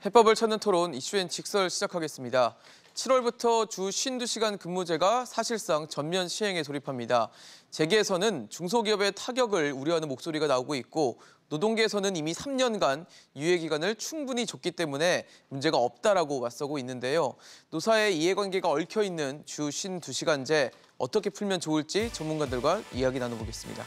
해법을 찾는 토론 이슈엔 직설 시작하겠습니다. 7월부터 주 52시간 근무제가 사실상 전면 시행에 돌입합니다. 재계에서는 중소기업의 타격을 우려하는 목소리가 나오고 있고 노동계에서는 이미 3년간 유예 기간을 충분히 줬기 때문에 문제가 없다라고 맞서고 있는데요. 노사의 이해관계가 얽혀있는 주 52시간제 어떻게 풀면 좋을지 전문가들과 이야기 나눠보겠습니다.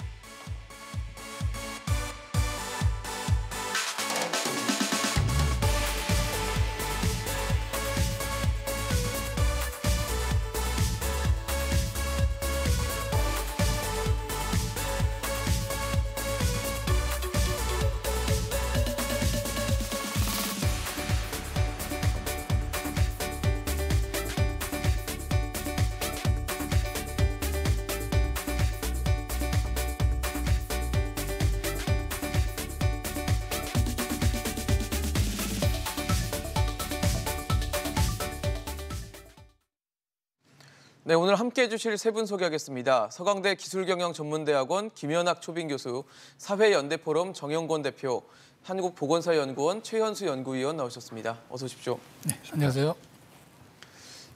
네, 오늘 함께해 주실 세 분 소개하겠습니다. 서강대 기술경영전문대학원 김연학 초빙교수, 사회연대포럼 정영권 대표, 한국보건사연구원 최현수 연구위원 나오셨습니다. 어서 오십시오. 네, 안녕하세요.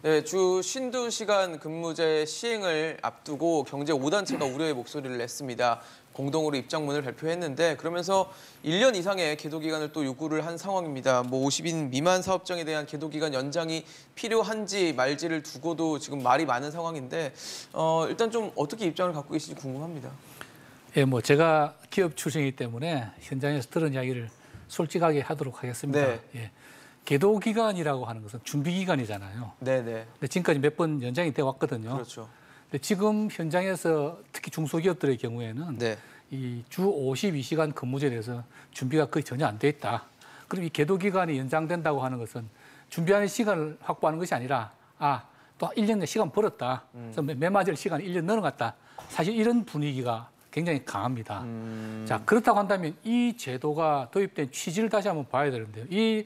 네, 주 52시간 근무제 시행을 앞두고 경제 5단체가 우려의 목소리를 냈습니다. 공동으로 입장문을 발표했는데 그러면서 1년 이상의 계도기간을 또 요구를 한 상황입니다. 50인 미만 사업장에 대한 계도기간 연장이 필요한지 말지를 두고도 지금 말이 많은 상황인데 일단 좀 어떻게 입장을 갖고 계신지 궁금합니다. 예, 제가 기업 출신이기 때문에 현장에서 들은 이야기를 솔직하게 하도록 하겠습니다. 네. 예. 계도기간이라고 하는 것은 준비기간이잖아요. 네네. 근데 지금까지 몇 번 연장이 되어 왔거든요. 그렇죠. 근데 지금 현장에서 특히 중소기업들의 경우에는 네. 이 주 52시간 근무제에 대해서 준비가 거의 전혀 안 돼 있다. 그럼 이 계도기간이 연장된다고 하는 것은 준비하는 시간을 확보하는 것이 아니라 또 1년 내 시간 벌었다. 그래서 매맞을 시간이 1년 늘어갔다. 사실 이런 분위기가 굉장히 강합니다. 자, 그렇다고 한다면 이 제도가 도입된 취지를 다시 한번 봐야 되는데요. 이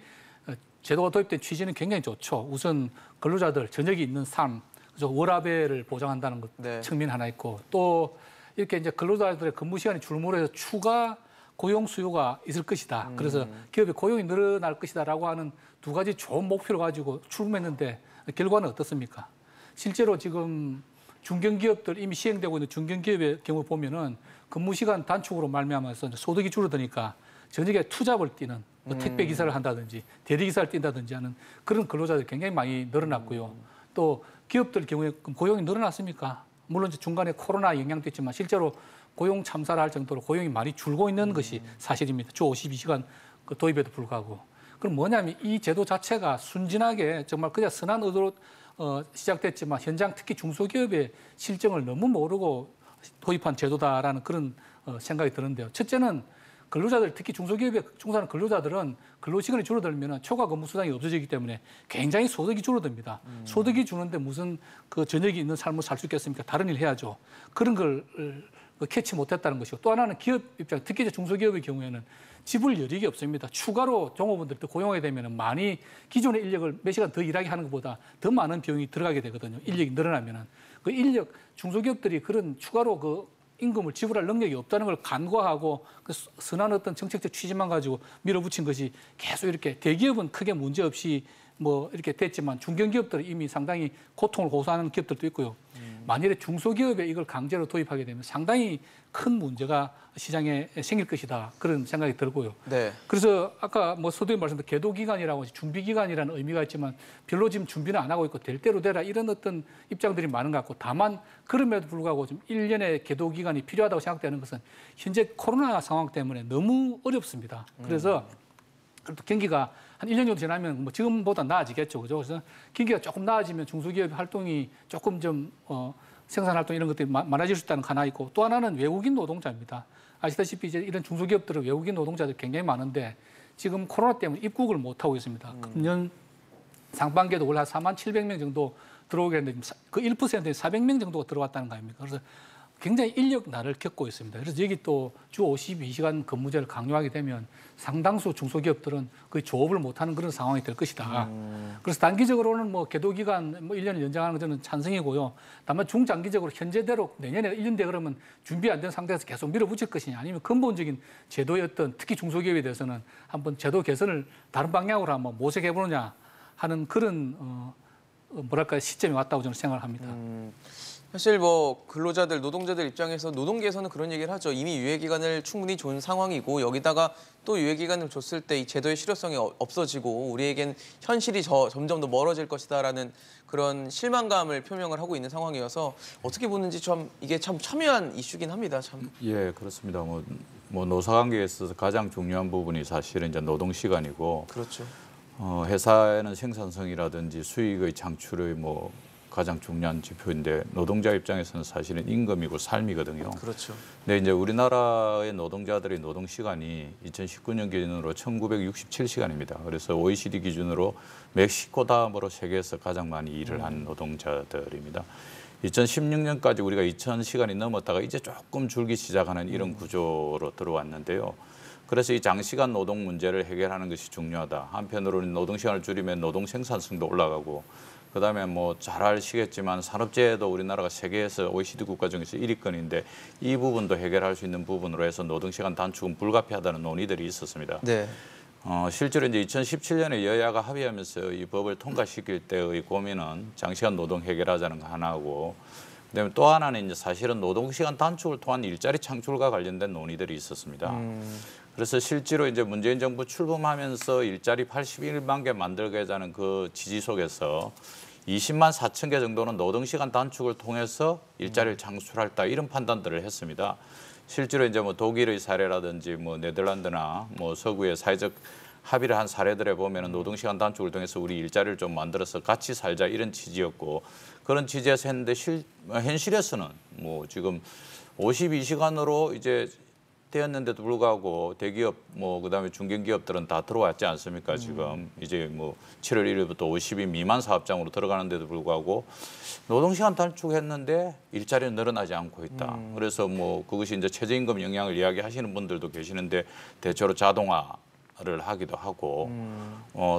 제도가 도입된 취지는 굉장히 좋죠. 우선 근로자들 저녁이 있는 삶, 그래서 워라밸을 보장한다는 것 네. 측면 하나 있고 또 이렇게 이제 근로자들의 근무 시간이 줄므로 추가 고용 수요가 있을 것이다. 그래서 기업의 고용이 늘어날 것이다라고 하는 두 가지 좋은 목표를 가지고 출범했는데 결과는 어떻습니까? 실제로 지금 중견기업들 이미 시행되고 있는 중견기업의 경우 보면은 근무 시간 단축으로 말미암아서 소득이 줄어드니까 저녁에 투잡을 뛰는 택배 기사를 한다든지 대리 기사를 뛴다든지 하는 그런 근로자들이 굉장히 많이 늘어났고요. 또 기업들 경우에 고용이 늘어났습니까? 물론 이제 중간에 코로나 영향도 있지만 실제로 고용 참사를 할 정도로 고용이 많이 줄고 있는 것이 사실입니다. 주 52시간 도입에도 불구하고. 그럼 뭐냐면 이 제도 자체가 순진하게 정말 그냥 선한 의도로 시작됐지만 현장 특히 중소기업의 실정을 너무 모르고 도입한 제도다라는 그런 생각이 드는데요. 첫째는 근로자들, 특히 중소기업에 종사하는 근로자들은 근로시간이 줄어들면 초과 근무 수당이 없어지기 때문에 굉장히 소득이 줄어듭니다. 소득이 주는데 무슨 그 저녁이 있는 삶을 살 수 있겠습니까? 다른 일 해야죠. 그런 걸 캐치 못했다는 것이고 또 하나는 기업 입장, 특히 이제 중소기업의 경우에는 지불 여력이 없습니다. 추가로 종업원들도 고용하게 되면 많이 기존의 인력을 몇 시간 더 일하게 하는 것보다 더 많은 비용이 들어가게 되거든요. 인력이 늘어나면은 그 인력 중소기업들이 그런 추가로 그 임금을 지불할 능력이 없다는 걸 간과하고 그 선한 어떤 정책적 취지만 가지고 밀어붙인 것이 계속 이렇게 대기업은 크게 문제 없이 이렇게 됐지만 중견기업들은 이미 상당히 고통을 고수하는 기업들도 있고요. 만일에 중소기업에 이걸 강제로 도입하게 되면 상당히 큰 문제가 시장에 생길 것이다. 그런 생각이 들고요. 네. 그래서 아까 서두에 말씀드린 계도기간이라고 준비기간이라는 의미가 있지만 별로 지금 준비는 안 하고 있고 될 대로 되라 이런 어떤 입장들이 많은 것 같고 다만 그럼에도 불구하고 좀 1년의 계도기간이 필요하다고 생각되는 것은 현재 코로나 상황 때문에 너무 어렵습니다. 그래서 그래도 경기가 한 1년 정도 지나면 지금보다 나아지겠죠. 그죠? 그래서 경기가 조금 나아지면 중소기업 활동이 조금 좀 생산활동 이런 것들이 많아질 수 있다는 거 하나 있고 또 하나는 외국인 노동자입니다. 아시다시피 이제 이런 중소기업들은 외국인 노동자들이 굉장히 많은데 지금 코로나 때문에 입국을 못하고 있습니다. 금년 상반기에도 원래 한 47,000명 정도 들어오게 했는데 그 1%에 400명 정도가 들어왔다는 거 아닙니까? 그래서 굉장히 인력난을 겪고 있습니다. 그래서 여기 또 주 52시간 근무제를 강요하게 되면 상당수 중소기업들은 거의 조업을 못하는 그런 상황이 될 것이다. 그래서 단기적으로는 뭐 계도기간 뭐 1년을 연장하는 건 저는 찬성이고요. 다만 중장기적으로 현재대로 내년에 1년 돼 그러면 준비 안 된 상태에서 계속 밀어붙일 것이냐 아니면 근본적인 제도의 어떤 특히 중소기업에 대해서는 한번 제도 개선을 다른 방향으로 한번 모색해 보느냐 하는 그런 뭐랄까 시점이 왔다고 저는 생각을 합니다. 사실 뭐 근로자들, 노동자들 입장에서 노동계에서는 그런 얘기를 하죠. 이미 유예 기간을 충분히 준 상황이고 여기다가 또 유예 기간을 줬을 때 이 제도의 실효성이 없어지고 우리에겐 현실이 점점 더 멀어질 것이다라는 그런 실망감을 표명을 하고 있는 상황이어서 어떻게 보는지 참 이게 참 첨예한 이슈긴 합니다. 참. 예, 그렇습니다. 뭐 노사관계에 있어서 가장 중요한 부분이 사실은 이제 노동 시간이고, 그렇죠. 회사에는 생산성이라든지 수익의 창출의 뭐 가장 중요한 지표인데 노동자 입장에서는 사실은 임금이고 삶이거든요. 그렇죠. 근데 이제 우리나라의 노동자들의 노동 시간이 2019년 기준으로 1967시간입니다. 그래서 OECD 기준으로 멕시코 다음으로 세계에서 가장 많이 일을 한 노동자들입니다. 2016년까지 우리가 2000시간이 넘었다가 이제 조금 줄기 시작하는 이런 구조로 들어왔는데요. 그래서 이 장시간 노동 문제를 해결하는 것이 중요하다. 한편으로는 노동 시간을 줄이면 노동 생산성도 올라가고, 그다음에 뭐 잘 아시겠지만 산업재해도 우리나라가 세계에서 OECD 국가 중에서 1위권인데 이 부분도 해결할 수 있는 부분으로 해서 노동 시간 단축은 불가피하다는 논의들이 있었습니다. 네. 실제로 이제 2017년에 여야가 합의하면서 이 법을 통과시킬 때의 고민은 장시간 노동 해결하자는 거 하나고, 그다음에 또 하나는 이제 사실은 노동 시간 단축을 통한 일자리 창출과 관련된 논의들이 있었습니다. 그래서 실제로 이제 문재인 정부 출범하면서 일자리 81만 개 만들고자 하는 그 지지 속에서 20만 4천 개 정도는 노동 시간 단축을 통해서 일자리를 창출할다 이런 판단들을 했습니다. 실제로 이제 뭐 독일의 사례라든지 뭐 네덜란드나 뭐 서구의 사회적 합의를 한 사례들에 보면은 노동 시간 단축을 통해서 우리 일자리를 좀 만들어서 같이 살자 이런 취지였고, 그런 취지에서 했는데 현실에서는 뭐 지금 52시간으로 이제 되었는데도 불구하고 대기업 뭐 그다음에 중견기업들은 다 들어왔지 않습니까? 지금 이제 뭐 7월 1일부터 50인 미만 사업장으로 들어가는데도 불구하고 노동시간 단축했는데 일자리는 늘어나지 않고 있다. 그래서 뭐 그것이 이제 최저임금 영향을 이야기하시는 분들도 계시는데 대체로 자동화를 하기도 하고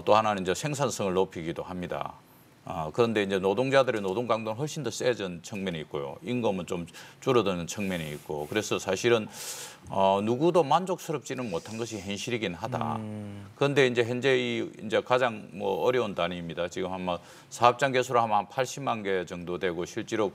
또 하나는 이제 생산성을 높이기도 합니다. 그런데 이제 노동자들의 노동 강도는 훨씬 더 세진 측면이 있고요. 임금은 좀 줄어드는 측면이 있고, 그래서 사실은 누구도 만족스럽지는 못한 것이 현실이긴 하다. 그런데 이제 현재 이제 가장 뭐 어려운 단위입니다. 지금 아마 사업장 개수로 하면 한 80만 개 정도 되고, 실제로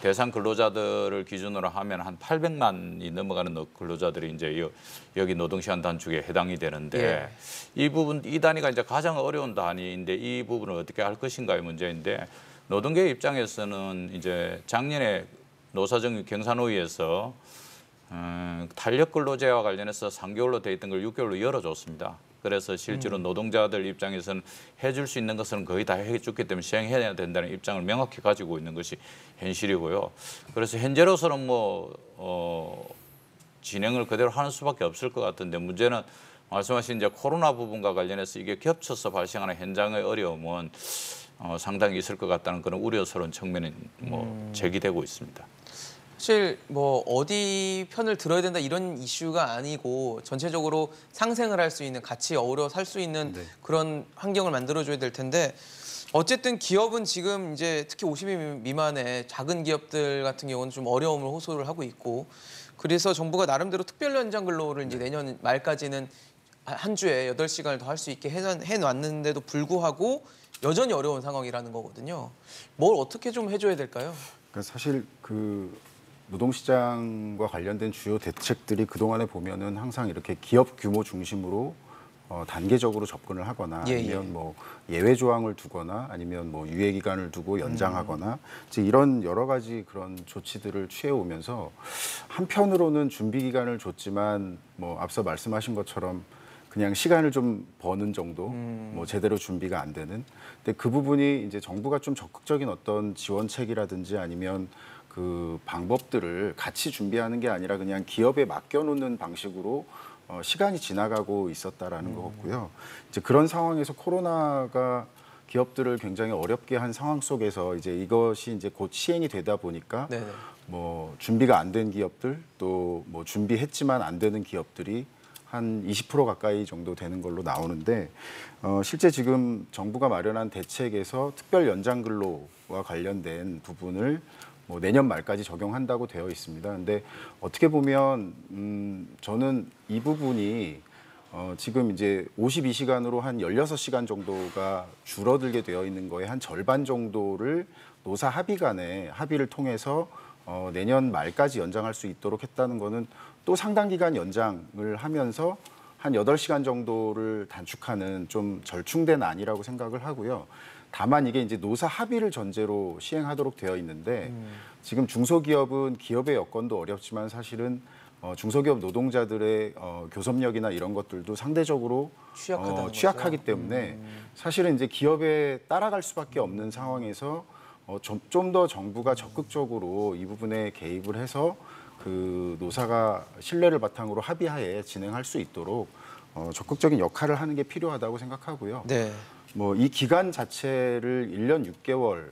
대상 근로자들을 기준으로 하면 한 800만이 넘어가는 근로자들이 이제 여기 노동시간 단축에 해당이 되는데, 이 부분 이 단위가 이제 가장 어려운 단위인데 이 부분을 어떻게 할 것인가의 문제인데, 노동계 입장에서는 이제 작년에 노사정 경산호위에서 탄력 근로제와 관련해서 3개월로 돼 있던 걸 6개월로 열어줬습니다. 그래서 실제로 노동자들 입장에서는 해줄 수 있는 것은 거의 다 해줬기 때문에 시행해야 된다는 입장을 명확히 가지고 있는 것이 현실이고요. 그래서 현재로서는 뭐 진행을 그대로 하는 수밖에 없을 것 같은데, 문제는 말씀하신 이제 코로나 부분과 관련해서 이게 겹쳐서 발생하는 현장의 어려움은 상당히 있을 것 같다는 그런 우려스러운 측면이 뭐 제기되고 있습니다. 사실 뭐 어디 편을 들어야 된다 이런 이슈가 아니고 전체적으로 상생을 할 수 있는, 같이 어우러 살 수 있는 그런 환경을 만들어줘야 될 텐데, 어쨌든 기업은 지금 이제 특히 50인 미만의 작은 기업들 같은 경우는 좀 어려움을 호소를 하고 있고, 그래서 정부가 나름대로 특별 연장 근로를 이제 내년 말까지는 한 주에 8시간을 더 할 수 있게 해놨는데도 불구하고 여전히 어려운 상황이라는 거거든요. 뭘 어떻게 좀 해줘야 될까요? 그러니까 사실 그 노동시장과 관련된 주요 대책들이 그동안에 보면은 항상 이렇게 기업 규모 중심으로 단계적으로 접근을 하거나 아니면 뭐 예외 조항을 두거나 아니면 뭐 유예 기간을 두고 연장하거나 이제 이런 여러 가지 그런 조치들을 취해 오면서 한편으로는 준비 기간을 줬지만 뭐 앞서 말씀하신 것처럼 그냥 시간을 좀 버는 정도, 뭐 제대로 준비가 안 되는. 근데 그 부분이 이제 정부가 좀 적극적인 어떤 지원책이라든지 아니면 그 방법들을 같이 준비하는 게 아니라 그냥 기업에 맡겨놓는 방식으로 시간이 지나가고 있었다라는 거였고요. 이제 그런 상황에서 코로나가 기업들을 굉장히 어렵게 한 상황 속에서 이제 이것이 이제 곧 시행이 되다 보니까 뭐 준비가 안 된 기업들 또 뭐 준비했지만 안 되는 기업들이 한 20% 가까이 정도 되는 걸로 나오는데 실제 지금 정부가 마련한 대책에서 특별 연장 근로와 관련된 부분을 뭐 내년 말까지 적용한다고 되어 있습니다. 근데 어떻게 보면 저는 이 부분이 지금 이제 52시간으로 한 16시간 정도가 줄어들게 되어 있는 거에 한 절반 정도를 노사 합의 간에 합의를 통해서 내년 말까지 연장할 수 있도록 했다는 거는 또 상당 기간 연장을 하면서 한 8시간 정도를 단축하는 좀 절충된 안이라고 생각을 하고요. 다만 이게 이제 노사 합의를 전제로 시행하도록 되어 있는데 지금 중소기업은 기업의 여건도 어렵지만 사실은 중소기업 노동자들의 교섭력이나 이런 것들도 상대적으로 취약하기 때문에 사실은 이제 기업에 따라갈 수밖에 없는 상황에서 좀 더 정부가 적극적으로 이 부분에 개입을 해서 그 노사가 신뢰를 바탕으로 합의하에 진행할 수 있도록 적극적인 역할을 하는 게 필요하다고 생각하고요. 네. 뭐 이 기간 자체를 1년 6개월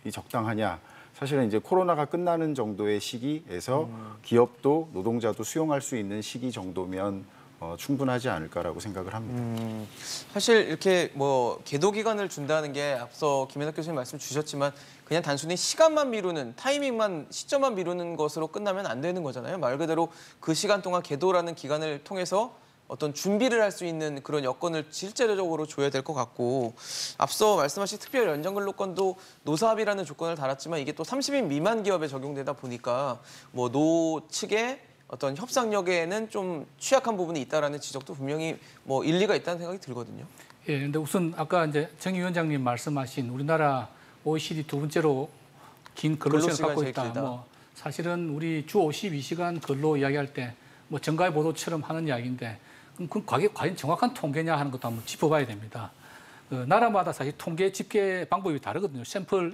이 적당하냐? 사실은 이제 코로나가 끝나는 정도의 시기에서 기업도 노동자도 수용할 수 있는 시기 정도면 충분하지 않을까라고 생각을 합니다. 사실 이렇게 뭐 계도 기간을 준다는 게 앞서 김현학 교수님 말씀 주셨지만 그냥 단순히 시간만 미루는 타이밍만 시점만 미루는 것으로 끝나면 안 되는 거잖아요. 말 그대로 그 시간 동안 계도라는 기간을 통해서 어떤 준비를 할 수 있는 그런 여건을 실제적으로 줘야 될 것 같고 앞서 말씀하신 특별 연장 근로권도 노사합의라는 조건을 달았지만 이게 또 30인 미만 기업에 적용되다 보니까 뭐 노 측의 어떤 협상력에는 좀 취약한 부분이 있다라는 지적도 분명히 뭐 일리가 있다는 생각이 들거든요. 예, 근데 우선 아까 이제 정 위원장님 말씀하신 우리나라 OECD 두 번째로 긴 근로시간을 갖고 있다. 길다. 뭐 사실은 우리 주 52시간 근로 이야기할 때 뭐 정가의 보도처럼 하는 이야기인데 그럼 과연 정확한 통계냐 하는 것도 한번 짚어봐야 됩니다. 나라마다 사실 통계 집계 방법이 다르거든요.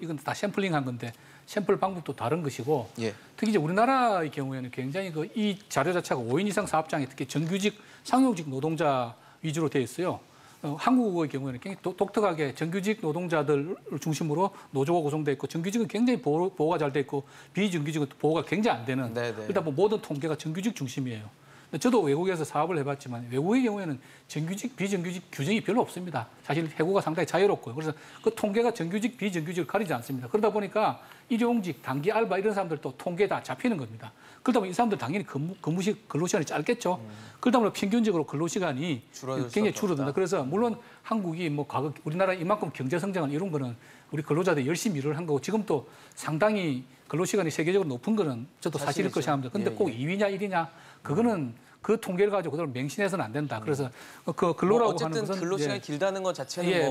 이건 다 샘플링한 건데 샘플 방법도 다른 것이고 예. 특히 이제 우리나라의 경우에는 굉장히 이 자료 자체가 5인 이상 사업장에 특히 정규직, 상용직 노동자 위주로 되어 있어요. 한국의 경우에는 굉장히 독특하게 정규직 노동자들을 중심으로 노조가 구성되어 있고 정규직은 굉장히 보호가 잘 돼 있고 비정규직은 보호가 굉장히 안 되는 그러다 보면 모든 통계가 정규직 중심이에요. 저도 외국에서 사업을 해봤지만 외국의 경우에는 정규직, 비정규직 규정이 별로 없습니다. 사실 해고가 상당히 자유롭고요. 그래서 그 통계가 정규직, 비정규직을 가리지 않습니다. 그러다 보니까 일용직, 단기 알바 이런 사람들도 통계에 다 잡히는 겁니다. 그러다 보면 이 사람들 당연히 근로시간이 짧겠죠. 그러다 보면 평균적으로 근로시간이 굉장히 줄어든다. 그래서 물론 한국이 뭐 과거 우리나라 이만큼 경제 성장을 이룬 거는 우리 근로자들이 열심히 일을 한 거고 지금 또 상당히 근로시간이 세계적으로 높은 거는 저도 사실일 것이 합니다. 근데 꼭 2위냐 1위냐 그거는 그 통계를 가지고 그대로 맹신해서는 안 된다. 그래서 그 근로라고 하는 것은 근로시간이 길다는 것 자체는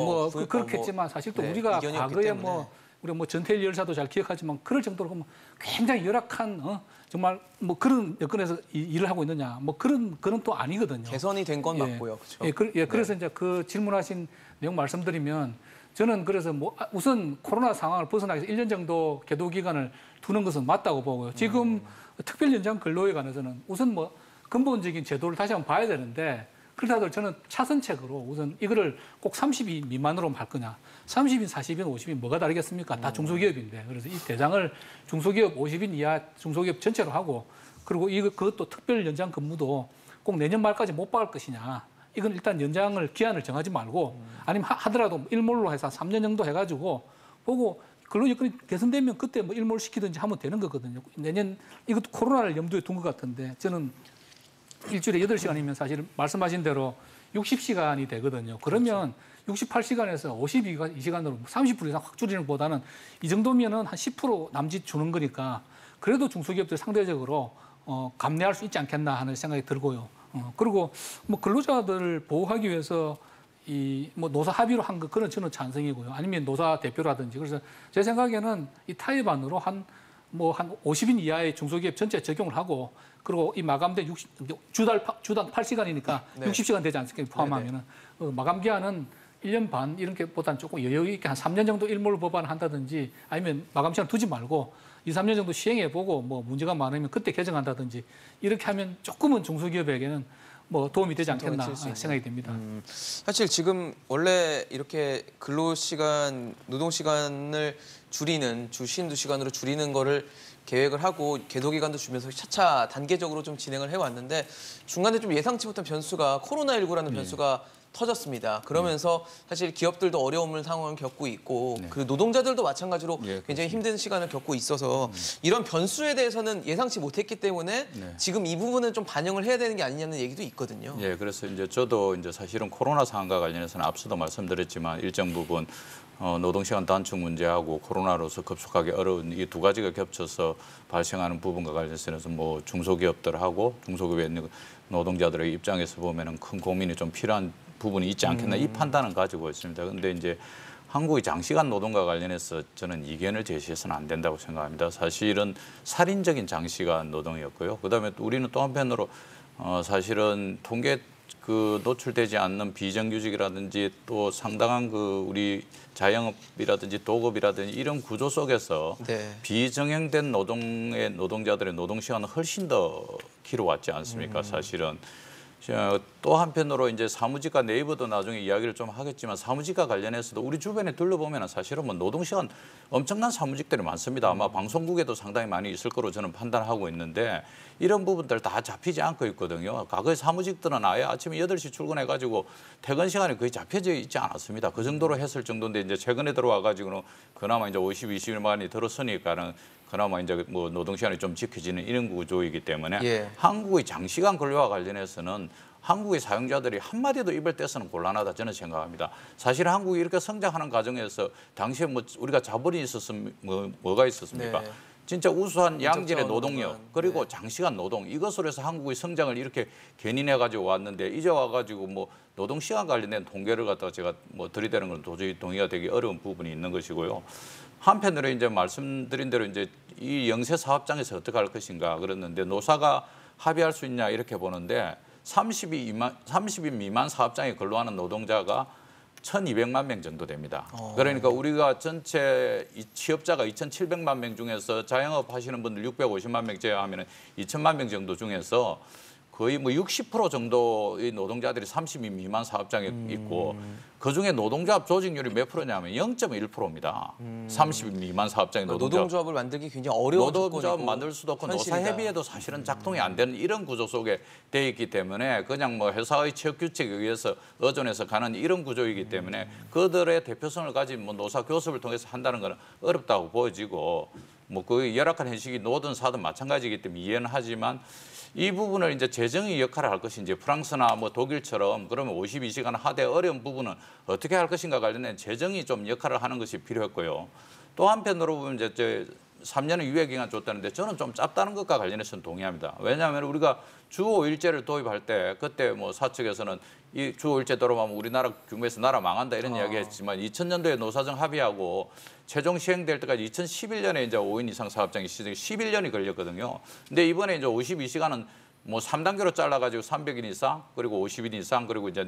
그렇겠지만 사실 또 우리가 과거에 우리가 뭐 전태일 열사도 잘 기억하지만 그럴 정도로 보면 굉장히 열악한 정말 뭐 그런 여건에서 일을 하고 있느냐 뭐 그런 또 아니거든요. 개선이 된 건 맞고요. 그렇죠? 그래서 이제 그 질문하신 내용 말씀드리면 저는 그래서 뭐 우선 코로나 상황을 벗어나기 위해서 1년 정도 계도 기간을 두는 것은 맞다고 보고요. 지금 특별 연장 근로에 관해서는 우선 뭐 근본적인 제도를 다시 한번 봐야 되는데 그렇다고 저는 차선책으로 우선 이거를 꼭 30인 미만으로만 할 거냐. 30인, 40인, 50인 뭐가 다르겠습니까? 다 중소기업인데. 그래서 이 대상을 중소기업 50인 이하 중소기업 전체로 하고 그리고 그것도 특별 연장 근무도 꼭 내년 말까지 못 박을 것이냐. 이건 일단 기한을 정하지 말고 아니면 하더라도 일몰로 해서 3년 정도 해가지고 보고 근로 여건이 개선되면 그때 뭐 일몰 시키든지 하면 되는 거거든요. 내년 이것도 코로나를 염두에 둔 것 같은데 저는 일주일에 8시간이면 사실 말씀하신 대로 60시간이 되거든요. 그러면 68시간에서 52시간으로 30% 이상 확 줄이는 것보다는 이 정도면은 한 10% 남짓 주는 거니까 그래도 중소기업들 상대적으로 감내할 수 있지 않겠나 하는 생각이 들고요. 그리고 뭐 근로자들을 보호하기 위해서 이 뭐 노사 합의로 한 거 그건 저는 찬성이고요. 아니면 노사 대표라든지 그래서 제 생각에는 이 타협안으로 한 50인 이하의 중소기업 전체 적용을 하고 그리고 이 마감된 주당 8시간이니까 60시간 되지 않습니까? 포함하면은 마감 기한은 1년 반 이런 게보다는 조금 여유 있게 한 3년 정도 일몰 법안을 한다든지 아니면 마감 시간 두지 말고 2, 3년 정도 시행해 보고 뭐 문제가 많으면 그때 개정한다든지 이렇게 하면 조금은 중소기업에게는 뭐 도움이 되지 않겠나 생각이 됩니다. 사실 지금 원래 이렇게 근로시간, 노동시간을 줄이는 주 52시간으로 줄이는 거를 계획을 하고 계도 기간도 주면서 차차 단계적으로 좀 진행을 해왔는데 중간에 좀 예상치 못한 변수가 코로나19라는 변수가 터졌습니다. 그러면서 사실 기업들도 어려운 상황을 겪고 있고 그 노동자들도 마찬가지로 굉장히 힘든 시간을 겪고 있어서 이런 변수에 대해서는 예상치 못했기 때문에 지금 이 부분은 좀 반영을 해야 되는 게 아니냐는 얘기도 있거든요. 예, 그래서 이제 저도 이제 사실은 코로나 상황과 관련해서는 앞서도 말씀드렸지만 일정 부분 노동시간 단축 문제하고 코로나로서 급속하게 어려운 이 두 가지가 겹쳐서 발생하는 부분과 관련해서 뭐 중소기업들하고 중소기업에 있는 노동자들의 입장에서 보면은 큰 고민이 좀 필요한 부분이 있지 않겠나 이 판단은 가지고 있습니다. 그런데 이제 한국의 장시간 노동과 관련해서 저는 이견을 제시해서는 안 된다고 생각합니다. 사실은 살인적인 장시간 노동이었고요. 그다음에 우리는 또 한편으로 사실은 통계 노출되지 않는 비정규직이라든지 또 상당한 우리 자영업이라든지 도급이라든지 이런 구조 속에서 비정형된 노동자들의 노동시간은 훨씬 더 길어왔지 않습니까? 사실은. 또 한편으로 이제 사무직과 네이버도 나중에 이야기를 좀 하겠지만 사무직과 관련해서도 우리 주변에 둘러보면 사실은 뭐 노동시간 엄청난 사무직들이 많습니다. 아마 방송국에도 상당히 많이 있을 거로 저는 판단하고 있는데 이런 부분들 다 잡히지 않고 있거든요. 과거의 사무직들은 아예 아침에 8시 출근해가지고 퇴근 시간이 거의 잡혀져 있지 않았습니다. 그 정도로 했을 정도인데 이제 최근에 들어와가지고는 그나마 이제 50-20일만이 들었으니까는 그나마 이제 뭐 노동시간이 좀 지켜지는 이런 구조이기 때문에 한국의 장시간 근로와 관련해서는 한국의 사용자들이 한마디도 입을 떼서는 곤란하다 저는 생각합니다. 사실 한국이 이렇게 성장하는 과정에서 당시에 뭐 우리가 자본이 있었으면 뭐가 있었습니까? 진짜 우수한 양질의 노동력 그리고 장시간 노동 이것으로 해서 한국의 성장을 이렇게 견인해가지고 왔는데 이제 와가지고 뭐 노동시간 관련된 통계를 갖다가 제가 뭐 들이대는 건 도저히 동의가 되기 어려운 부분이 있는 것이고요. 한편으로 이제 말씀드린 대로 이제 이 영세 사업장에서 어떻게 할 것인가 그랬는데 노사가 합의할 수 있냐 이렇게 보는데 30인 미만 사업장에 근로하는 노동자가 1,200만 명 정도 됩니다. 그러니까 우리가 전체 취업자가 2,700만 명 중에서 자영업 하시는 분들 650만 명 제외하면 2,000만 명 정도 중에서 거의 뭐 60% 정도의 노동자들이 30인 미만 사업장에 있고 그중에 노동조합 조직률이 몇 프로냐면 0.1%입니다. 30인 미만 사업장의 노동조합을 만들기 굉장히 어려운 노동조합 만들 수도 없고 노사협의회도 사실은 작동이 안 되는 이런 구조 속에 돼 있기 때문에 그냥 뭐 회사의 취업 규칙에 의해서 의존해서 가는 이런 구조이기 때문에 그들의 대표성을 가진 뭐 노사 교섭을 통해서 한다는 것은 어렵다고 보여지고 뭐 그 열악한 현실이 노든 사든 마찬가지이기 때문에 이해는 하지만 이 부분을 이제 재정의 역할을 할 것인지 프랑스나 뭐 독일처럼 그러면 52시간 하되 어려운 부분은 어떻게 할 것인가 관련된 재정이 좀 역할을 하는 것이 필요했고요. 또 한편으로 보면 이제 3년의 유예 기간 줬다는데 저는 좀 짧다는 것과 관련해서는 동의합니다. 왜냐하면 우리가 주 5일제를 도입할 때 그때 뭐 사측에서는 이 주 5일제 들어가면 우리나라 규모에서 나라 망한다 이런 이야기 했지만 2000년도에 노사정 합의하고 최종 시행될 때까지 2011년에 이제 5인 이상 사업장이 시작이 11년이 걸렸거든요. 근데 이번에 이제 52시간은 뭐 3단계로 잘라가지고 300인 이상 그리고 50인 이상 그리고 이제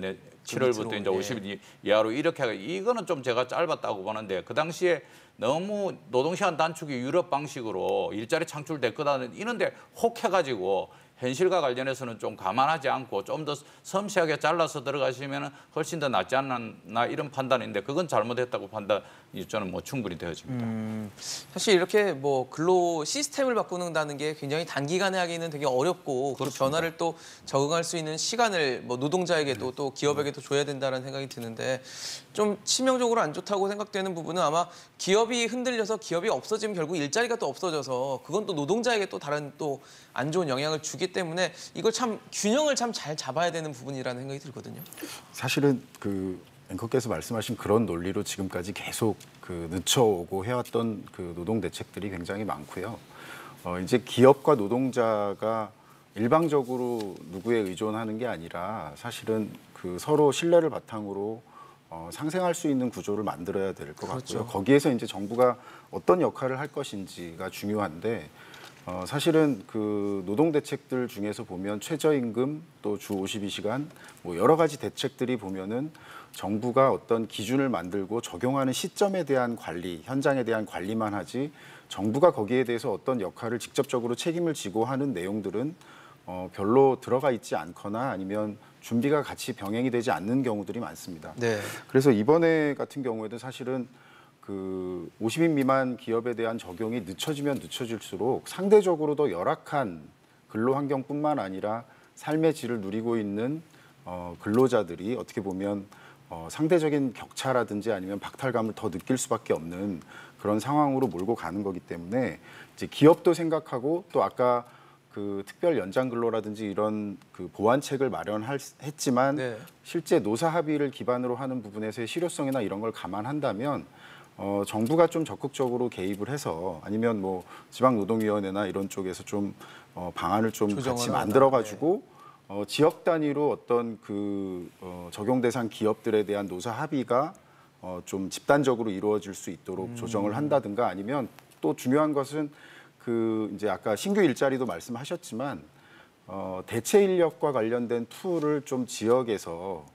7월부터 이제 50인 이하로 이렇게 하고 이거는 좀 제가 짧았다고 보는데 그 당시에 너무 노동시간 단축이 유럽 방식으로 일자리 창출될 거다는 이런데 혹해가지고 현실과 관련해서는 좀 감안하지 않고 좀 더 섬세하게 잘라서 들어가시면 훨씬 더 낫지 않나 이런 판단인데 그건 잘못했다고 판단이 저는 뭐 충분히 되어집니다. 사실 이렇게 뭐 근로 시스템을 바꾸는다는 게 굉장히 단기간에 하기는 되게 어렵고 그 변화를 또 적응할 수 있는 시간을 뭐 노동자에게도 또 기업에게도 줘야 된다는 생각이 드는데 좀 치명적으로 안 좋다고 생각되는 부분은 아마 기업이 흔들려서 기업이 없어지면 결국 일자리가 또 없어져서 그건 또 노동자에게 또 다른 또 안 좋은 영향을 주기 때문에 이걸 참 균형을 참 잘 잡아야 되는 부분이라는 생각이 들거든요. 사실은 그 앵커께서 말씀하신 그런 논리로 지금까지 계속 늦춰오고 해왔던 그 노동 대책들이 굉장히 많고요. 이제 기업과 노동자가 일방적으로 누구에 의존하는 게 아니라 사실은 그 서로 신뢰를 바탕으로 상생할 수 있는 구조를 만들어야 될 것 같고요. 거기에서 이제 정부가 어떤 역할을 할 것인지가 중요한데 사실은 그 노동 대책들 중에서 보면 최저임금 또 주 52시간 뭐 여러 가지 대책들이 보면은 정부가 어떤 기준을 만들고 적용하는 시점에 대한 관리, 현장에 대한 관리만 하지 정부가 거기에 대해서 어떤 역할을 직접적으로 책임을 지고 하는 내용들은 별로 들어가 있지 않거나 아니면 준비가 같이 병행이 되지 않는 경우들이 많습니다. 그래서 이번에 같은 경우에도 사실은 그 50인 미만 기업에 대한 적용이 늦춰지면 늦춰질수록 상대적으로 더 열악한 근로 환경뿐만 아니라 삶의 질을 누리고 있는 근로자들이 어떻게 보면 상대적인 격차라든지 아니면 박탈감을 더 느낄 수밖에 없는 그런 상황으로 몰고 가는 거기 때문에 이제 기업도 생각하고 또 아까 그 특별 연장 근로라든지 이런 그 보완책을 마련했지만 네. 실제 노사 합의를 기반으로 하는 부분에서의 실효성이나 이런 걸 감안한다면 정부가 좀 적극적으로 개입을 해서 아니면 뭐 지방노동위원회나 이런 쪽에서 좀 방안을 좀 같이 만들어가지고 지역 단위로 어떤 그 적용 대상 기업들에 대한 노사 합의가 좀 집단적으로 이루어질 수 있도록 조정을 한다든가 아니면 또 중요한 것은 그 이제 아까 신규 일자리도 말씀하셨지만 대체 인력과 관련된 툴을 좀 지역에서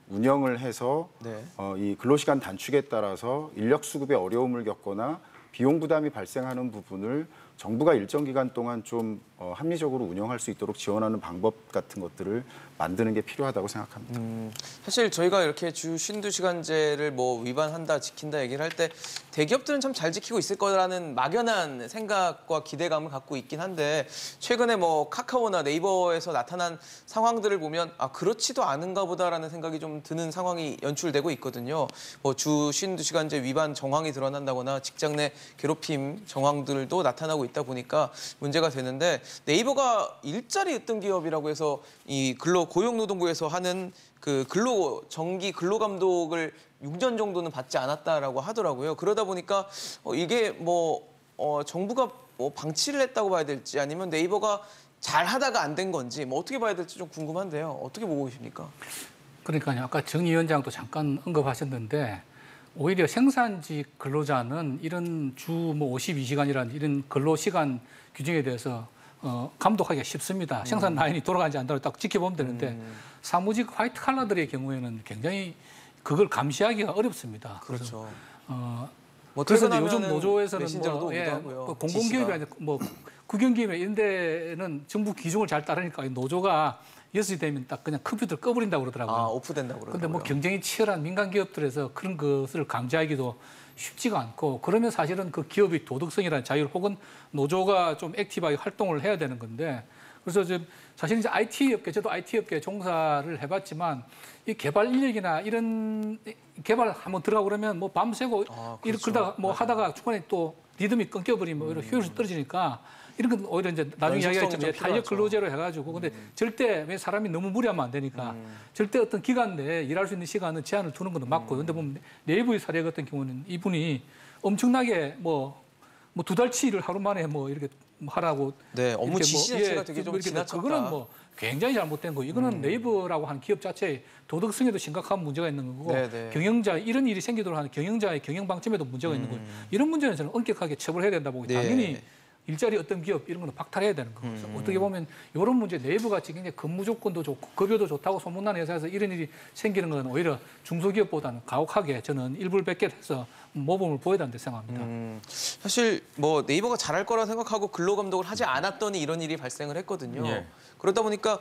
운영을 해서 네. 이 근로시간 단축에 따라서 인력 수급에 어려움을 겪거나 비용 부담이 발생하는 부분을 정부가 일정 기간 동안 좀 합리적으로 운영할 수 있도록 지원하는 방법 같은 것들을 만드는 게 필요하다고 생각합니다. 사실 저희가 이렇게 주 52시간제를 뭐 위반한다, 지킨다 얘기를 할 때 대기업들은 참 잘 지키고 있을 거라는 막연한 생각과 기대감을 갖고 있긴 한데 최근에 뭐 카카오나 네이버에서 나타난 상황들을 보면 아 그렇지도 않은가 보다라는 생각이 좀 드는 상황이 연출되고 있거든요. 뭐 주 52시간제 위반 정황이 드러난다거나 직장 내 괴롭힘 정황들도 나타나고 있다 보니까 문제가 되는데 네이버가 일자리 으뜸 기업이라고 해서 이 고용노동부에서 하는 그 정기 근로 감독을 6년 정도는 받지 않았다라고 하더라고요. 그러다 보니까 이게 뭐 정부가 뭐 방치를 했다고 봐야 될지 아니면 네이버가 잘 하다가 안 된 건지 뭐 어떻게 봐야 될지 좀 궁금한데요. 어떻게 보고 계십니까? 그러니까요. 아까 정 위원장도 잠깐 언급하셨는데 오히려 생산직 근로자는 이런 주 뭐 52시간이라는 이런 근로시간 규정에 대해서 감독하기가 쉽습니다. 생산 라인이 돌아가는지 안 돌아가는지 딱 지켜보면 되는데 사무직 화이트 칼라들의 경우에는 굉장히 그걸 감시하기가 어렵습니다. 그렇죠. 뭐 그래서 요즘 노조에서는 메신저로도 오기도 하고요. 뭐 공공기업이 아니라 뭐 국영기업이 이런 데는 정부 기준을 잘 따르니까 노조가 6시 되면 딱 그냥 컴퓨터를 꺼버린다고 그러더라고요. 아, 오프된다고 그러더라고요. 근데 뭐 경쟁이 치열한 민간 기업들에서 그런 것을 감지하기도 쉽지가 않고 그러면 사실은 그 기업의 도덕성이라는 자율 혹은 노조가 좀 액티브하게 활동을 해야 되는 건데 그래서 지금 사실 이제 IT 업계 저도 IT 업계에 종사를 해봤지만 이 개발 인력이나 이런 개발 한번 들어가고 그러면 뭐 밤새고 그렇죠. 그러다가 뭐 하다가 중간에 또 리듬이 끊겨버리면 오히려 효율이 떨어지니까 이런 건 오히려 이제 나중에 이야기하겠지만 탄력 근로제로 해가지고 근데 절대 왜 사람이 너무 무리하면 안 되니까 절대 어떤 기간 내에 일할 수 있는 시간은 제한을 두는 건 맞고 그런데 보면 네이버의 사례 같은 경우는 이분이 엄청나게 뭐 2달치 일을 하루 만에 뭐 이렇게 하라고 네, 업무 지시 자체가 되게 좀 지나쳤다. 그거는 뭐 굉장히 잘못된 거. 이거는 네이버라고 하는 기업 자체의 도덕성에도 심각한 문제가 있는 거고 네네. 경영자 이런 일이 생기도록 하는 경영자의 경영 방침에도 문제가 있는 거예요. 이런 문제는 저는 엄격하게 처벌해야 된다고 보고 네. 당연히 일자리 어떤 기업 이런 거는 박탈해야 되는 거고 어떻게 보면 이런 문제 네이버 같이 굉장히 근무 조건도 좋고 급여도 좋다고 소문난 회사에서 이런 일이 생기는 건 오히려 중소기업보다는 가혹하게 저는 일불백계해서 모범을 보여야 된다고 생각합니다. 사실 뭐 네이버가 잘할 거라 생각하고 근로 감독을 하지 않았더니 이런 일이 발생을 했거든요. 예. 그러다 보니까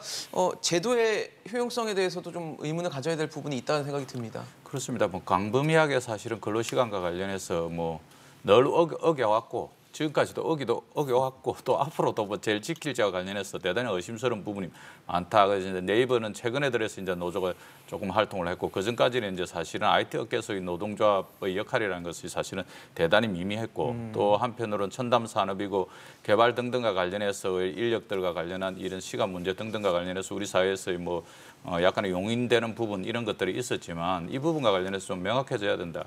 제도의 효용성에 대해서도 좀 의문을 가져야 될 부분이 있다는 생각이 듭니다. 그렇습니다. 뭐 광범위하게 사실은 근로시간과 관련해서 뭐 늘 어겨왔고 지금까지도 어겨왔고 또 앞으로도 뭐 제일 지킬지와 관련해서 대단히 의심스러운 부분이 많다. 그래서 이제 네이버는 최근에 들어서 이제 노조가 조금 활동을 했고 그 전까지는 이제 사실은 IT 업계에서의 노동조합의 역할이라는 것이 사실은 대단히 미미했고 또 한편으로는 첨단 산업이고 개발 등등과 관련해서 인력들과 관련한 이런 시간 문제 등등과 관련해서 우리 사회에서의 뭐 약간의 용인되는 부분 이런 것들이 있었지만 이 부분과 관련해서 좀 명확해져야 된다.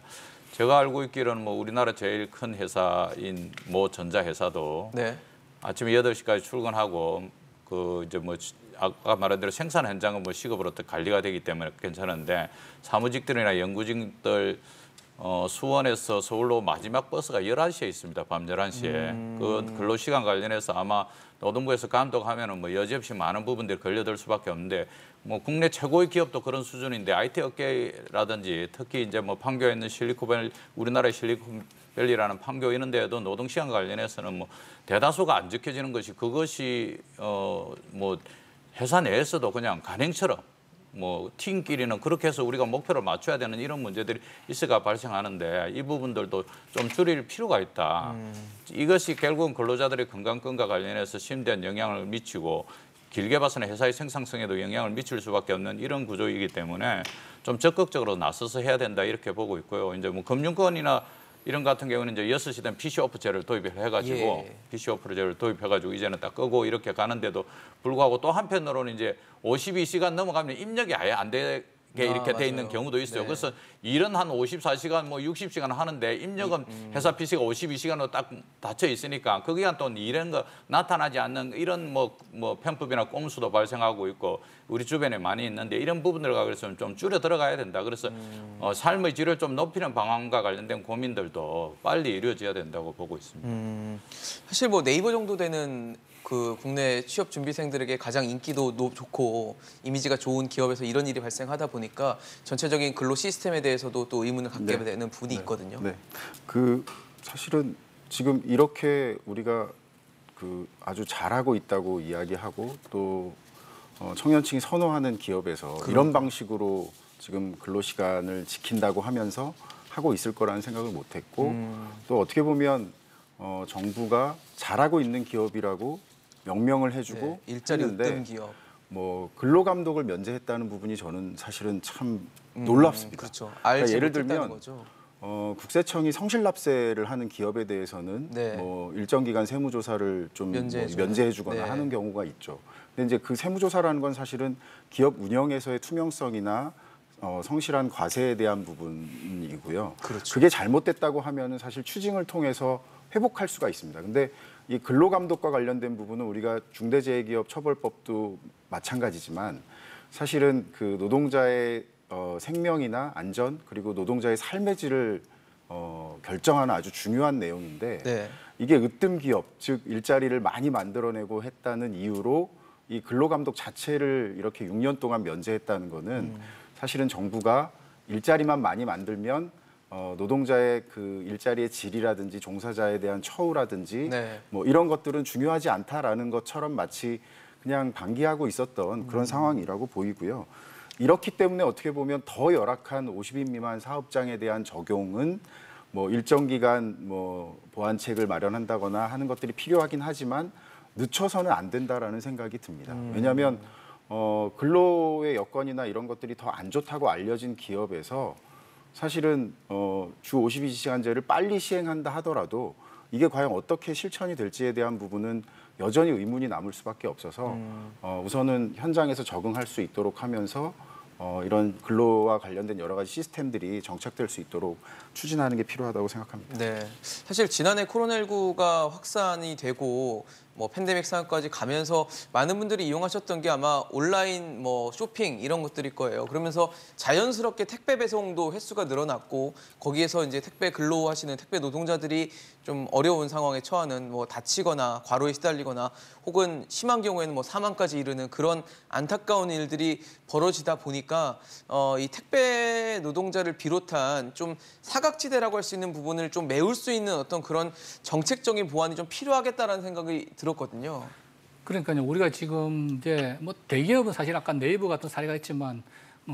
제가 알고 있기로는 뭐 우리나라 제일 큰 회사인 모 전자회사도 네. 아침에 8시까지 출근하고 그 이제 뭐 아까 말한 대로 생산 현장은 뭐 시급으로 관리가 되기 때문에 괜찮은데 사무직들이나 연구직들 수원에서 서울로 마지막 버스가 11시에 있습니다. 밤 11시에. 그 근로시간 관련해서 아마 노동부에서 감독하면은 뭐 여지없이 많은 부분들이 걸려들 수밖에 없는데 뭐 국내 최고의 기업도 그런 수준인데 IT 업계라든지 특히 이제 뭐 판교에 있는 실리콘밸리 우리나라의 실리콘밸리라는 판교 이런 데에도 노동시간 관련해서는 뭐 대다수가 안 지켜지는 것이 그것이 뭐 회사 내에서도 그냥 간행처럼 뭐 팀끼리는 그렇게 해서 우리가 목표를 맞춰야 되는 이런 문제들이 있어가 발생하는데 이 부분들도 좀 줄일 필요가 있다. 이것이 결국은 근로자들의 건강권과 관련해서 심대한 영향을 미치고 길게 봐서는 회사의 생산성에도 영향을 미칠 수밖에 없는 이런 구조이기 때문에 좀 적극적으로 나서서 해야 된다 이렇게 보고 있고요. 이제 뭐 금융권이나 이런 같은 경우는 이제 6시 된 PC 오프제를 도입을 해가지고 예. PC 오프제를 도입해가지고 이제는 딱 끄고 이렇게 가는데도 불구하고 또 한편으로는 이제 52시간 넘어가면 입력이 아예 안 되게 이렇게 돼 있는 맞아요. 경우도 있어요. 네. 그래서 일은 한 54시간 뭐 60시간 하는데 입력은 회사 PC가 52시간으로 딱 닫혀 있으니까 그 기간 동안 이런 거 나타나지 않는 이런 뭐 편법이나 꼼수도 발생하고 있고 우리 주변에 많이 있는데 이런 부분들과 그래서 좀 줄여 들어가야 된다. 그래서 삶의 질을 좀 높이는 방안과 관련된 고민들도 빨리 이루어져야 된다고 보고 있습니다. 사실 뭐 네이버 정도 되는 그 국내 취업 준비생들에게 가장 인기도 좋고 이미지가 좋은 기업에서 이런 일이 발생하다 보니까 전체적인 근로 시스템에 대해서도 또 의문을 갖게 네. 되는 부분이 있거든요. 네. 그 사실은 지금 이렇게 우리가 그 아주 잘하고 있다고 이야기하고 또 청년층이 선호하는 기업에서 이런 방식으로 지금 근로 시간을 지킨다고 하면서 하고 있을 거라는 생각을 못했고 또 어떻게 보면 정부가 잘하고 있는 기업이라고 명명을 해주고 네, 일자리 했는데 으뜸 기업. 뭐 근로 감독을 면제했다는 부분이 저는 사실은 참 놀랍습니다. 그렇죠. 그러니까 알지 예를 못했다는 들면 거죠. 국세청이 성실납세를 하는 기업에 대해서는 네. 뭐 일정 기간 세무조사를 좀 면제해주거나 네. 하는 경우가 있죠. 근데 이제 그 세무조사라는 건 사실은 기업 운영에서의 투명성이나 성실한 과세에 대한 부분이고요. 그렇죠. 그게 잘못됐다고 하면은 사실 추징을 통해서 회복할 수가 있습니다. 근데 이 근로감독과 관련된 부분은 우리가 중대재해기업처벌법도 마찬가지지만 사실은 그 노동자의 생명이나 안전 그리고 노동자의 삶의 질을 결정하는 아주 중요한 내용인데 네. 이게 으뜸 기업, 즉 일자리를 많이 만들어내고 했다는 이유로 이 근로감독 자체를 이렇게 6년 동안 면제했다는 거는 사실은 정부가 일자리만 많이 만들면 노동자의 그 일자리의 질이라든지 종사자에 대한 처우라든지 네. 뭐 이런 것들은 중요하지 않다라는 것처럼 마치 그냥 방기하고 있었던 그런 상황이라고 보이고요. 이렇기 때문에 어떻게 보면 더 열악한 50인 미만 사업장에 대한 적용은 뭐 일정 기간 뭐 보완책을 마련한다거나 하는 것들이 필요하긴 하지만 늦춰서는 안 된다라는 생각이 듭니다. 왜냐하면 근로의 여건이나 이런 것들이 더 안 좋다고 알려진 기업에서 사실은 주 52시간제를 빨리 시행한다 하더라도 이게 과연 어떻게 실천이 될지에 대한 부분은 여전히 의문이 남을 수밖에 없어서 우선은 현장에서 적응할 수 있도록 하면서 이런 근로와 관련된 여러 가지 시스템들이 정착될 수 있도록 추진하는 게 필요하다고 생각합니다. 네, 사실 지난해 코로나19가 확산이 되고 뭐 팬데믹 상황까지 가면서 많은 분들이 이용하셨던 게 아마 온라인 뭐 쇼핑 이런 것들일 거예요. 그러면서 자연스럽게 택배 배송도 횟수가 늘어났고 거기에서 이제 택배 근로하시는 택배 노동자들이 좀 어려운 상황에 처하는 뭐 다치거나 과로에 시달리거나 혹은 심한 경우에는 뭐 사망까지 이르는 그런 안타까운 일들이 벌어지다 보니까 이 택배 노동자를 비롯한 좀 사각지대라고 할 수 있는 부분을 좀 메울 수 있는 어떤 그런 정책적인 보완이 좀 필요하겠다라는 생각이 들었거든요. 그러니까요. 우리가 지금 이제 뭐 대기업은 사실 아까 네이버 같은 사례가 있지만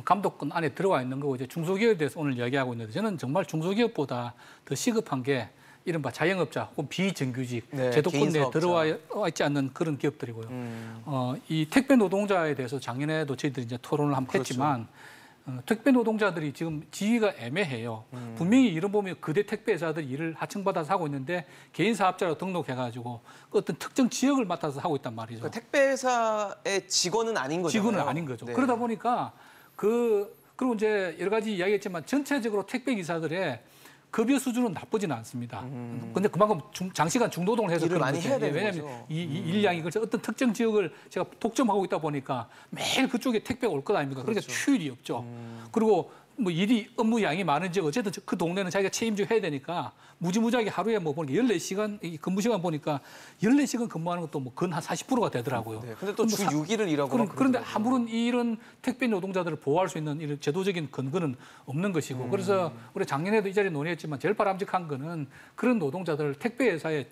감독권 안에 들어와 있는 거고 이제 중소기업에 대해서 오늘 이야기하고 있는데 저는 정말 중소기업보다 더 시급한 게 이른바 자영업자 혹은 비정규직 네, 제도권 개인 내에 사업자. 들어와 있지 않는 그런 기업들이고요. 이 택배 노동자에 대해서 작년에도 저희들이 이제 토론을 한번 그렇죠. 했지만 택배 노동자들이 지금 지위가 애매해요. 분명히 이런 보면 그대 택배 회사들이 일을 하청받아서 하고 있는데 개인 사업자로 등록해가지고 어떤 특정 지역을 맡아서 하고 있단 말이죠. 그러니까 택배 회사의 직원은 아닌 거죠. 직원은 아닌 거죠. 네. 그러다 보니까 그리고 이제 여러 가지 이야기했지만 전체적으로 택배 기사들의 급여 수준은 나쁘지는 않습니다. 근데 그만큼 장시간 중노동을 해서 일을 그런 많이 거죠. 해야 되는 왜냐하면 거죠. 이 일량이 그래서 어떤 특정 지역을 제가 독점하고 있다 보니까 매일 그쪽에 택배가 올 것 아닙니까? 그러니까 그렇죠. 휴일이 없죠. 그리고 뭐 업무 양이 많은 지역 어쨌든 그 동네는 자기가 책임지고 해야 되니까 무지무지하게 하루에 뭐 보니까 14시간 근무 시간 보니까 14시간 근무하는 것도 뭐 근 한 40%가 되더라고요. 네, 근데 또 주 6일을 일하고 막 그런데 그러더라고요. 아무런 이런 택배 노동자들을 보호할 수 있는 이런 제도적인 근거는 없는 것이고 그래서 우리 작년에도 이 자리에 논의했지만 제일 바람직한 거는 그런 노동자들 택배 회사에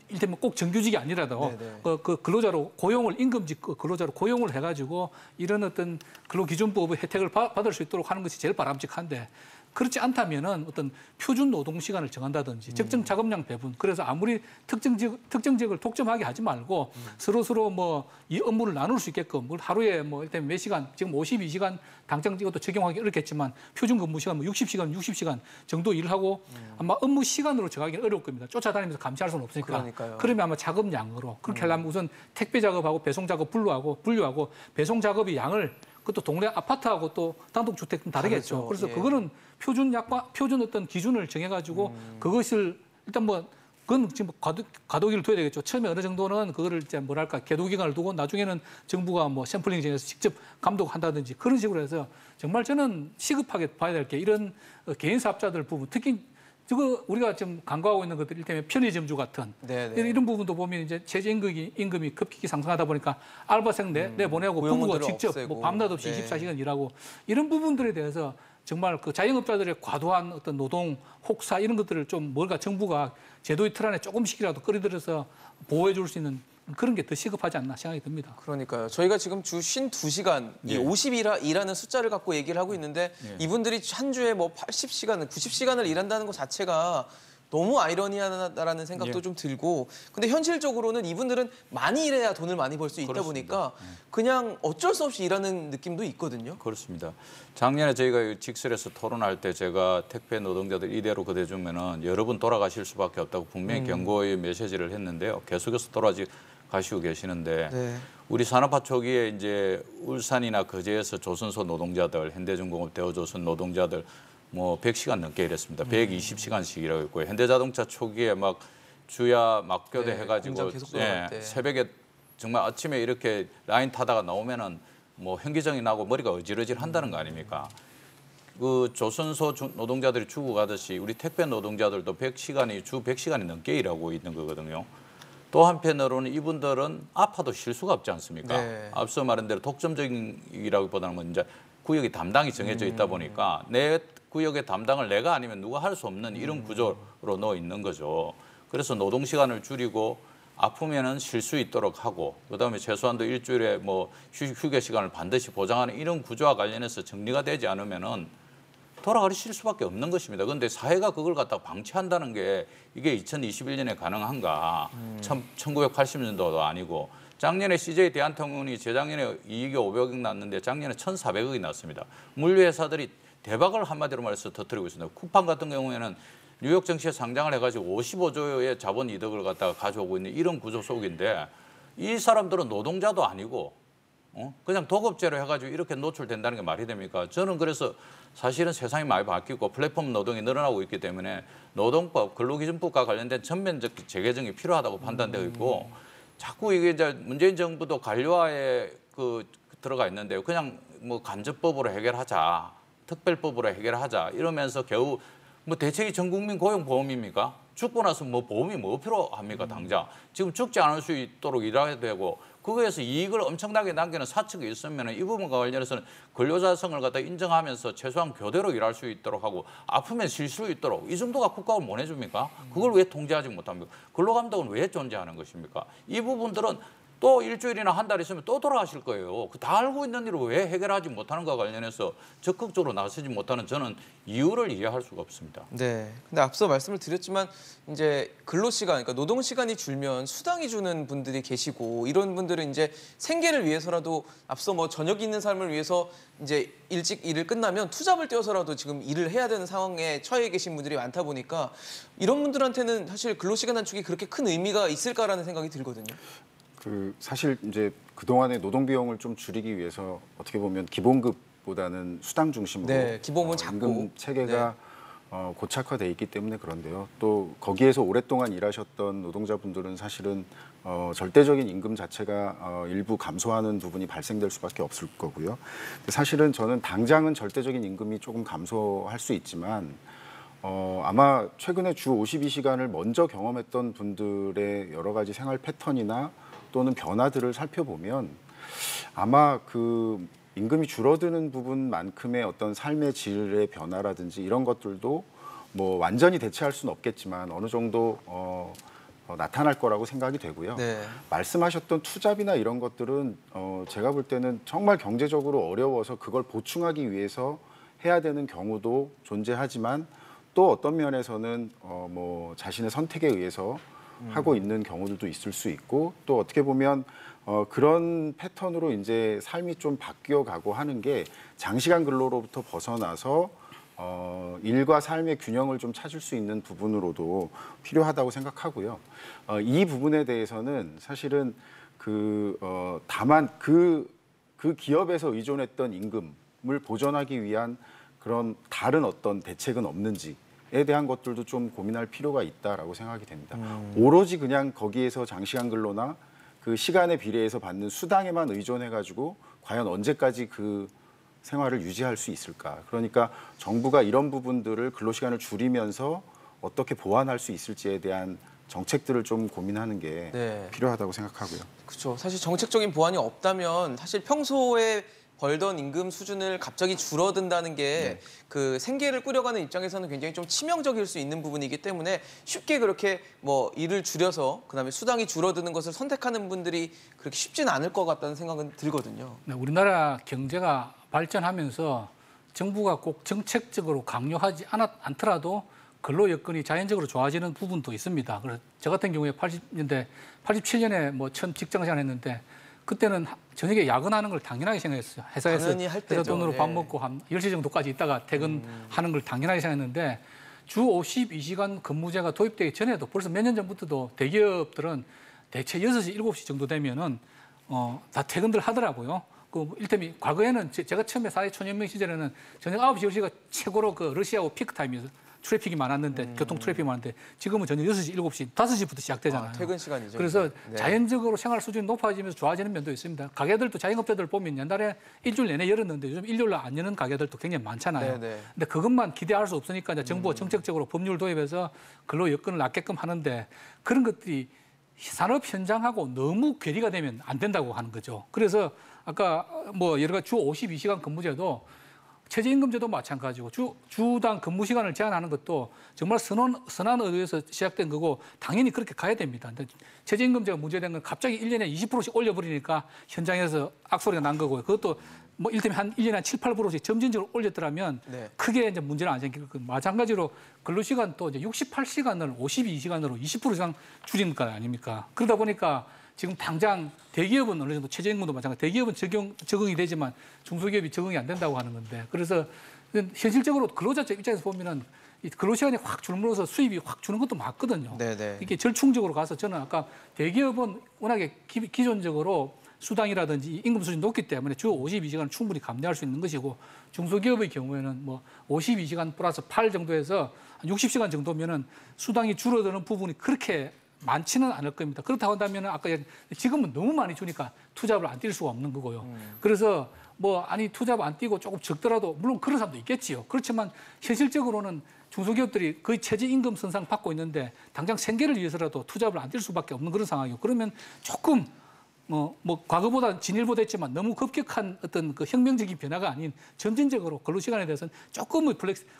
일테면 꼭 정규직이 아니라도 그 근로자로 고용을 임금직 근로자로 고용을 해가지고 이런 어떤 근로기준법의 혜택을 받을 수 있도록 하는 것이 제일 바람직한데 그렇지 않다면은 어떤 표준 노동 시간을 정한다든지 적정 작업량 배분 그래서 아무리 특정 지역을 독점하게 하지 말고 서로 뭐 이 업무를 나눌 수 있게끔 하루에 뭐 일단 몇 시간 지금 52시간 당장 이것도 적용하기 어렵겠지만 표준 근무 시간 뭐 60시간 정도 일을 하고 아마 업무 시간으로 정하기는 어려울 겁니다. 쫓아다니면서 감시할 수는 없으니까. 그러니까요. 그러면 아마 작업량으로 그렇게 하려면 우선 택배 작업하고 배송 작업 분류하고 배송 작업의 양을 그것도 동네 아파트하고 또 단독주택은 다르겠죠. 다르죠. 그래서 예. 그거는 표준 어떤 기준을 정해가지고 그것을 일단 뭐 그건 지금 과도기를 둬야 되겠죠. 처음에 어느 정도는 그거를 이제 뭐랄까 계도 기간을 두고 나중에는 정부가 뭐 샘플링 정해서 직접 감독한다든지 그런 식으로 해서 정말 저는 시급하게 봐야 될 게 이런 개인 사업자들 부분 특히 저거 우리가 지금 간과하고 있는 것들 일테면 편의점주 같은 이런 부분도 보면 이제 최저임금이 급격히 상승하다 보니까 알바생 내보내고 부부가 직접 없애고. 뭐 밤낮 없이 24시간 일하고 이런 부분들에 대해서 정말 그 자영업자들의 과도한 어떤 노동 혹사 이런 것들을 좀 뭔가 정부가 제도의 틀 안에 조금씩이라도 끌어들여서 보호해 줄 수 있는 그런 게 더 시급하지 않나 생각이 듭니다. 그러니까요. 저희가 지금 주 52시간, 이 50이라는 숫자를 갖고 얘기를 하고 있는데 이분들이 한 주에 뭐 80시간, 90시간을 일한다는 것 자체가 너무 아이러니하다라는 생각도 좀 들고 근데 현실적으로는 이분들은 많이 일해야 돈을 많이 벌 수 있다 보니까 그냥 어쩔 수 없이 일하는 느낌도 있거든요. 그렇습니다. 작년에 저희가 직설에서 토론할 때 제가 택배 노동자들 이대로 그대 주면은 여러분 돌아가실 수밖에 없다고 분명히 경고의 메시지를 했는데요. 계속해서 돌아가시고 계시는데 우리 산업화 초기에 이제 울산이나 거제에서 조선소 노동자들, 현대중공업, 대우조선 노동자들 뭐 100시간 넘게 일했습니다. 120시간씩 일하고 있고요. 현대자동차 초기에 막 주야 막교대 해가지고 새벽에 정말 아침에 이렇게 라인 타다가 나오면은 뭐 현기증이 나고 머리가 어지러질 한다는 거 아닙니까? 그 조선소 노동자들이 죽어가듯이 우리 택배 노동자들도 주 100시간이 넘게 일하고 있는 거거든요. 또 한편으로는 이분들은 아파도 쉴 수가 없지 않습니까? 앞서 말한 대로 독점적이라기보다는 이제 구역이 담당이 정해져 있다 보니까 내 구역의 담당을 내가 아니면 누가 할 수 없는 이런 구조로 넣어 있는 거죠. 그래서 노동 시간을 줄이고 아프면은 쉴 수 있도록 하고 그다음에 최소한도 일주일에 뭐 휴게 시간을 반드시 보장하는 이런 구조와 관련해서 정리가 되지 않으면은 돌아가실 수밖에 없는 것입니다. 그런데 사회가 그걸 갖다가 방치한다는 게 이게 2021년에 가능한가? 1980년도도 아니고 작년에 CJ 대한통운이 재작년에 이익이 500억 났는데 작년에 1,400억이 났습니다. 물류회사들이 대박을 한마디로 말해서 터뜨리고 있습니다. 쿠팡 같은 경우에는 뉴욕 증시에 상장을 해가지고 55조의 자본 이득을 갖다가 가져오고 있는 이런 구조 속인데 이 사람들은 노동자도 아니고 그냥 도급제로 해가지고 이렇게 노출된다는 게 말이 됩니까? 저는 그래서 사실은 세상이 많이 바뀌고 플랫폼 노동이 늘어나고 있기 때문에 노동법, 근로기준법과 관련된 전면적 재개정이 필요하다고 판단되고 있고 자꾸 이게 이제 문재인 정부도 관료화에 들어가 있는데요. 그냥 뭐 간접법으로 해결하자, 특별법으로 해결하자 이러면서 겨우 뭐 대책이 전국민 고용보험입니까? 죽고 나서 뭐 보험이 뭐 필요합니까 당장? 지금 죽지 않을 수 있도록 일해야 되고 그거에서 이익을 엄청나게 남기는 사측이 있으면 이 부분과 관련해서는 근로자성을 갖다 인정하면서 최소한 교대로 일할 수 있도록 하고 아프면 쉴 수 있도록 이 정도가 국가가 못 해줍니까? 그걸 왜 통제하지 못합니까? 근로감독은 왜 존재하는 것입니까? 이 부분들은 또 일주일이나 한 달 있으면 또 돌아가실 거예요. 다 알고 있는 일을 왜 해결하지 못하는 것과 관련해서 적극적으로 나서지 못하는 저는 이유를 이해할 수가 없습니다. 네. 근데 앞서 말씀을 드렸지만 이제 근로시간, 그러니까 노동시간이 줄면 수당이 주는 분들이 계시고 이런 분들은 이제 생계를 위해서라도 앞서 뭐 저녁 있는 삶을 위해서 이제 일찍 일을 끝나면 투잡을 떼어서라도 지금 일을 해야 되는 상황에 처해 계신 분들이 많다 보니까 이런 분들한테는 사실 근로시간 단축이 그렇게 큰 의미가 있을까라는 생각이 들거든요. 사실 이제 그동안의 노동 비용을 좀 줄이기 위해서 어떻게 보면 기본급보다는 수당 중심으로 기본은 작고 임금 체계가 고착화돼 있기 때문에 그런데요. 또 거기에서 오랫동안 일하셨던 노동자분들은 사실은 절대적인 임금 자체가 일부 감소하는 부분이 발생될 수밖에 없을 거고요. 사실은 저는 당장은 절대적인 임금이 조금 감소할 수 있지만 아마 최근에 주 52시간을 먼저 경험했던 분들의 여러 가지 생활 패턴이나 또는 변화들을 살펴보면 아마 그 임금이 줄어드는 부분만큼의 어떤 삶의 질의 변화라든지 이런 것들도 뭐 완전히 대체할 수는 없겠지만 어느 정도 나타날 거라고 생각이 되고요. 네. 말씀하셨던 투잡이나 이런 것들은 제가 볼 때는 정말 경제적으로 어려워서 그걸 보충하기 위해서 해야 되는 경우도 존재하지만 또 어떤 면에서는 뭐 자신의 선택에 의해서 하고 있는 경우들도 있을 수 있고 또 어떻게 보면 그런 패턴으로 이제 삶이 좀 바뀌어가고 하는 게 장시간 근로로부터 벗어나서 일과 삶의 균형을 좀 찾을 수 있는 부분으로도 필요하다고 생각하고요. 이 부분에 대해서는 사실은 다만 그 기업에서 의존했던 임금을 보전하기 위한 그런 다른 어떤 대책은 없는지에 대한 것들도 좀 고민할 필요가 있다라고 생각이 됩니다. 오로지 그냥 거기에서 장시간 근로나 그 시간에 비례해서 받는 수당에만 의존해가지고 과연 언제까지 그 생활을 유지할 수 있을까? 그러니까 정부가 이런 부분들을 근로시간을 줄이면서 어떻게 보완할 수 있을지에 대한 정책들을 좀 고민하는 게 네. 필요하다고 생각하고요. 그렇죠. 사실 정책적인 보완이 없다면 사실 평소에 벌던 임금 수준을 갑자기 줄어든다는 게 그 생계를 꾸려가는 입장에서는 굉장히 좀 치명적일 수 있는 부분이기 때문에 쉽게 그렇게 뭐 일을 줄여서 그다음에 수당이 줄어드는 것을 선택하는 분들이 그렇게 쉽지는 않을 것 같다는 생각은 들거든요. 네, 우리나라 경제가 발전하면서 정부가 꼭 정책적으로 강요하지 않더라도 근로 여건이 자연적으로 좋아지는 부분도 있습니다. 그래서 저 같은 경우에 87년에 뭐 처음 직장 생활했는데 그때는 저녁에 야근하는 걸 당연하게 생각했어요. 회사에서 당연히 할 때죠. 회사 돈으로 밥 예. 먹고 한 10시 정도까지 있다가 퇴근하는 걸 당연하게 생각했는데 주 52시간 근무제가 도입되기 전에도 벌써 몇 년 전부터도 대기업들은 대체 6시, 7시 정도 되면은 다 퇴근들 하더라고요. 그 일테면 과거에는 제가 처음에 사회 초년명 시절에는 저녁 9시, 10시가 최고로 그 러시아고 피크 타임이어서 트래픽이 많았는데 교통 트래픽이 많은데 지금은 저녁 6시, 7시, 5시부터 시작되잖아요. 퇴근 시간이죠. 그래서 네. 자연적으로 생활 수준이 높아지면서 좋아지는 면도 있습니다. 가게들도 자영업자들 보면 옛날에 일주일 내내 열었는데 요즘 일요일날 안 여는 가게들도 굉장히 많잖아요. 네, 네. 근데 그것만 기대할 수 없으니까 이제 정부가 정책적으로 법률 도입해서 근로 여건을 낮게끔 하는데 그런 것들이 산업 현장하고 너무 괴리가 되면 안 된다고 하는 거죠. 그래서 아까 뭐 여러 가지 주 52시간 근무제도 최저임금제도 마찬가지고 주당 근무 시간을 제한하는 것도 정말 선한 의도에서 시작된 거고 당연히 그렇게 가야 됩니다. 근데 최저임금제가 문제된 건 갑자기 1년에 20%씩 올려버리니까 현장에서 악소리가 난 거고요. 그것도 뭐 일테면 한 1년에 한 7, 8%씩 점진적으로 올렸더라면 네. 크게 이제 문제는 안 생길 거고 마찬가지로 근로시간 또 이제 68시간을 52시간으로 20% 이상 줄이는 거 아닙니까? 그러다 보니까 지금 당장 대기업은 어느 정도 최저임금도 마찬가지. 대기업은 적응이 되지만 중소기업이 적응이 안 된다고 하는 건데 그래서 현실적으로 근로자 입장에서 보면은 이 근로시간이 확 줄므로서 수입이 확 주는 것도 맞거든요. 네네. 이게 절충적으로 가서 저는 아까 대기업은 워낙에 기존적으로 수당이라든지 임금 수준이 높기 때문에 주 52시간을 충분히 감내할 수 있는 것이고 중소기업의 경우에는 뭐 52시간 플러스 8 정도에서 한 60시간 정도면은 수당이 줄어드는 부분이 그렇게 많지는 않을 겁니다. 그렇다고 한다면 아까 지금은 너무 많이 주니까 투잡을 안 뛸 수가 없는 거고요. 그래서 뭐 아니 투잡 안 뛰고 조금 적더라도 물론 그런 사람도 있겠지요. 그렇지만 현실적으로는 중소기업들이 거의 최저임금 선상 받고 있는데 당장 생계를 위해서라도 투잡을 안 뛸 수밖에 없는 그런 상황이고 그러면 조금 뭐 과거보다 진일보다 했지만 너무 급격한 어떤 그 혁명적인 변화가 아닌 점진적으로 근로시간에 대해서는 조금의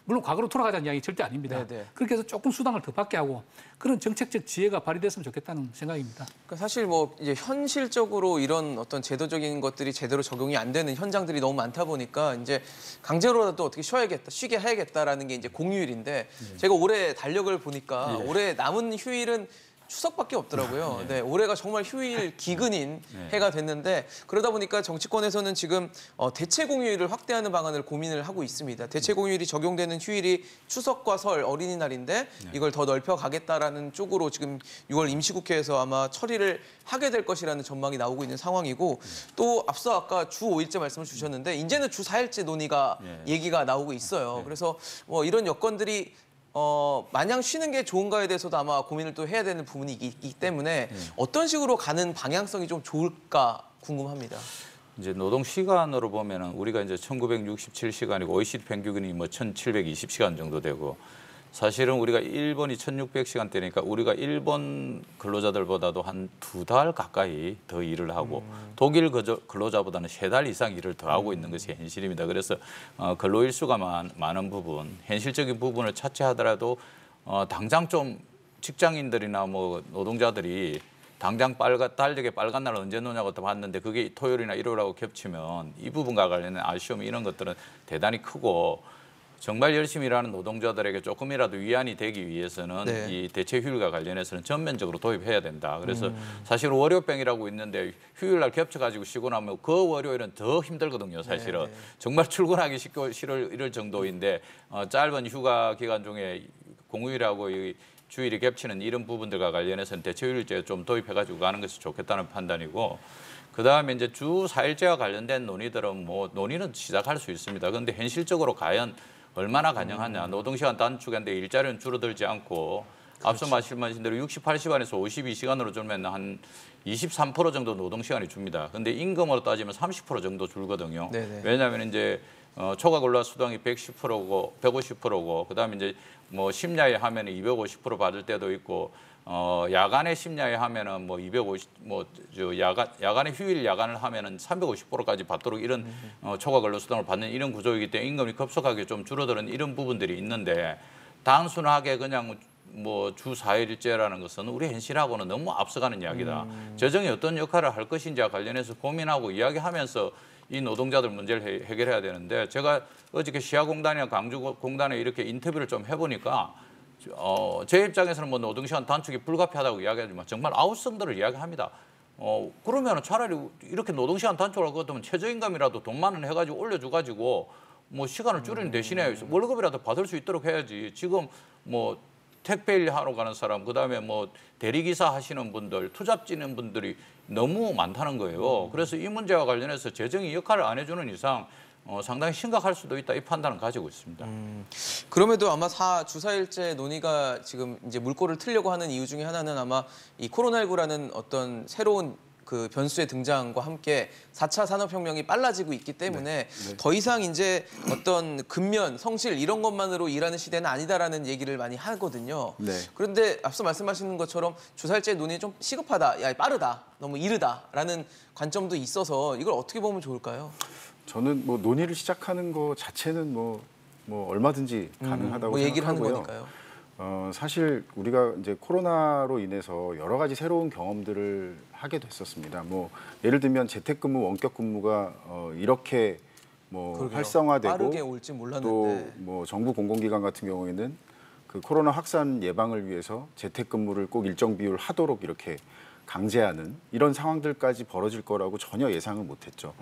물론 과거로 돌아가자는 이야기 절대 아닙니다. 네네. 그렇게 해서 조금 수당을 더 받게 하고 그런 정책적 지혜가 발휘됐으면 좋겠다는 생각입니다. 그러니까 사실 뭐 이제 현실적으로 이런 어떤 제도적인 것들이 제대로 적용이 안 되는 현장들이 너무 많다 보니까 이제 강제로라도 어떻게 쉬게 해야겠다라는 게 이제 공휴일인데 제가 올해 달력을 보니까 올해 남은 휴일은 추석밖에 없더라고요. 네, 올해가 정말 휴일 기근인 해가 됐는데 그러다 보니까 정치권에서는 지금 대체 공휴일을 확대하는 방안을 고민을 하고 있습니다. 대체 공휴일이 적용되는 휴일이 추석과 설, 어린이날인데 이걸 더 넓혀 가겠다라는 쪽으로 지금 6월 임시국회에서 아마 처리를 하게 될 것이라는 전망이 나오고 있는 상황이고 또 앞서 아까 주 5일제 말씀을 주셨는데 이제는 주 4일제 논의가 얘기가 나오고 있어요. 그래서 뭐 이런 여건들이 마냥 쉬는 게 좋은가에 대해서도 아마 고민을 또 해야 되는 부분이 있기 때문에 어떤 식으로 가는 방향성이 좀 좋을까 궁금합니다. 이제 노동 시간으로 보면은 우리가 이제 1967시간이고 OECD 평균이 뭐 1720시간 정도 되고 사실은 우리가 일본이 1600시간대니까 우리가 일본 근로자들보다도 한 2달 가까이 더 일을 하고 독일 근로자보다는 3달 이상 일을 더 하고 있는 것이 현실입니다. 그래서 근로일수가 많은 부분, 현실적인 부분을 차치하더라도 당장 좀 직장인들이나 뭐 노동자들이 당장 달력에 빨간 날 언제 노냐고 봤는데 그게 토요일이나 일요일하고 겹치면 이 부분과 관련된 아쉬움 이런 것들은 대단히 크고 정말 열심히 일하는 노동자들에게 조금이라도 위안이 되기 위해서는 네. 이 대체 휴일과 관련해서는 전면적으로 도입해야 된다. 그래서 사실 월요병이라고 있는데 휴일날 겹쳐가지고 쉬고 나면 그 월요일은 더 힘들거든요. 사실은 정말 출근하기 싫을 정도인데 짧은 휴가 기간 중에 공휴일하고 이 주일이 겹치는 이런 부분들과 관련해서는 대체 휴일제 좀 도입해가지고 가는 것이 좋겠다는 판단이고. 그다음에 이제 주 4일제와 관련된 논의들은 뭐 논의는 시작할 수 있습니다. 그런데 현실적으로 과연 얼마나 가능하냐. 노동시간 단축인데 일자리는 줄어들지 않고 앞서 말씀하신 대로 68시간에서 52시간으로 줄면 한 23% 정도 노동시간이 줍니다. 그런데 임금으로 따지면 30% 정도 줄거든요. 네네. 왜냐하면 이제 초과 근로와 수당이 110%고 150%고 그다음에 이제 뭐 심야에 하면 250% 받을 때도 있고 야간에 심야에 하면은 뭐 250 뭐 저 야간에 휴일 야간을 하면은 350%까지 받도록 이런 초과 근로 수당을 받는 이런 구조이기 때문에 임금이 급속하게 좀 줄어드는 이런 부분들이 있는데 단순하게 그냥 뭐 주 4일제라는 것은 우리 현실하고는 너무 앞서가는 이야기다. 재정이 어떤 역할을 할 것인지와 관련해서 고민하고 이야기하면서 이 노동자들 문제를 해결해야 되는데 제가 어저께 시야공단이나 광주공단에 이렇게 인터뷰를 좀 해보니까 제 입장에서는 뭐 노동시간 단축이 불가피하다고 이야기하지만 정말 아웃성들을 이야기합니다. 그러면 차라리 이렇게 노동시간 단축을 할 것 같으면 최저임금이라도 돈 만 원 해가지고 올려줘가지고 뭐 시간을 줄이는 대신에 월급이라도 받을 수 있도록 해야지. 지금 뭐 택배 일 하러 가는 사람, 그다음에 뭐 대리기사 하시는 분들, 투잡 지는 분들이 너무 많다는 거예요. 그래서 이 문제와 관련해서 재정이 역할을 안 해주는 이상 상당히 심각할 수도 있다 이 판단을 가지고 있습니다. 그럼에도 아마 주 4일제 논의가 지금 이제 물꼬를 틀려고 하는 이유 중에 하나는 아마 이 코로나19라는 어떤 새로운 그 변수의 등장과 함께 4차 산업혁명이 빨라지고 있기 때문에 더 이상 이제 어떤 근면, 성실 이런 것만으로 일하는 시대는 아니다라는 얘기를 많이 하거든요. 네. 그런데 앞서 말씀하시는 것처럼 주 4일제 논의 좀 시급하다, 야 빠르다, 너무 이르다라는 관점도 있어서 이걸 어떻게 보면 좋을까요? 저는 뭐 논의를 시작하는 거 자체는 뭐 얼마든지 가능하다고 뭐 얘기를 하는 생각하고요. 거니까요. 사실 우리가 이제 코로나로 인해서 여러 가지 새로운 경험들을 하게 됐었습니다. 뭐 예를 들면 재택근무, 원격근무가 이렇게 뭐 그러게요. 활성화되고 빠르게 올지 몰랐는데. 또 뭐 정부 공공기관 같은 경우에는 그 코로나 확산 예방을 위해서 재택근무를 꼭 일정 비율 하도록 이렇게 강제하는 이런 상황들까지 벌어질 거라고 전혀 예상을 못했죠.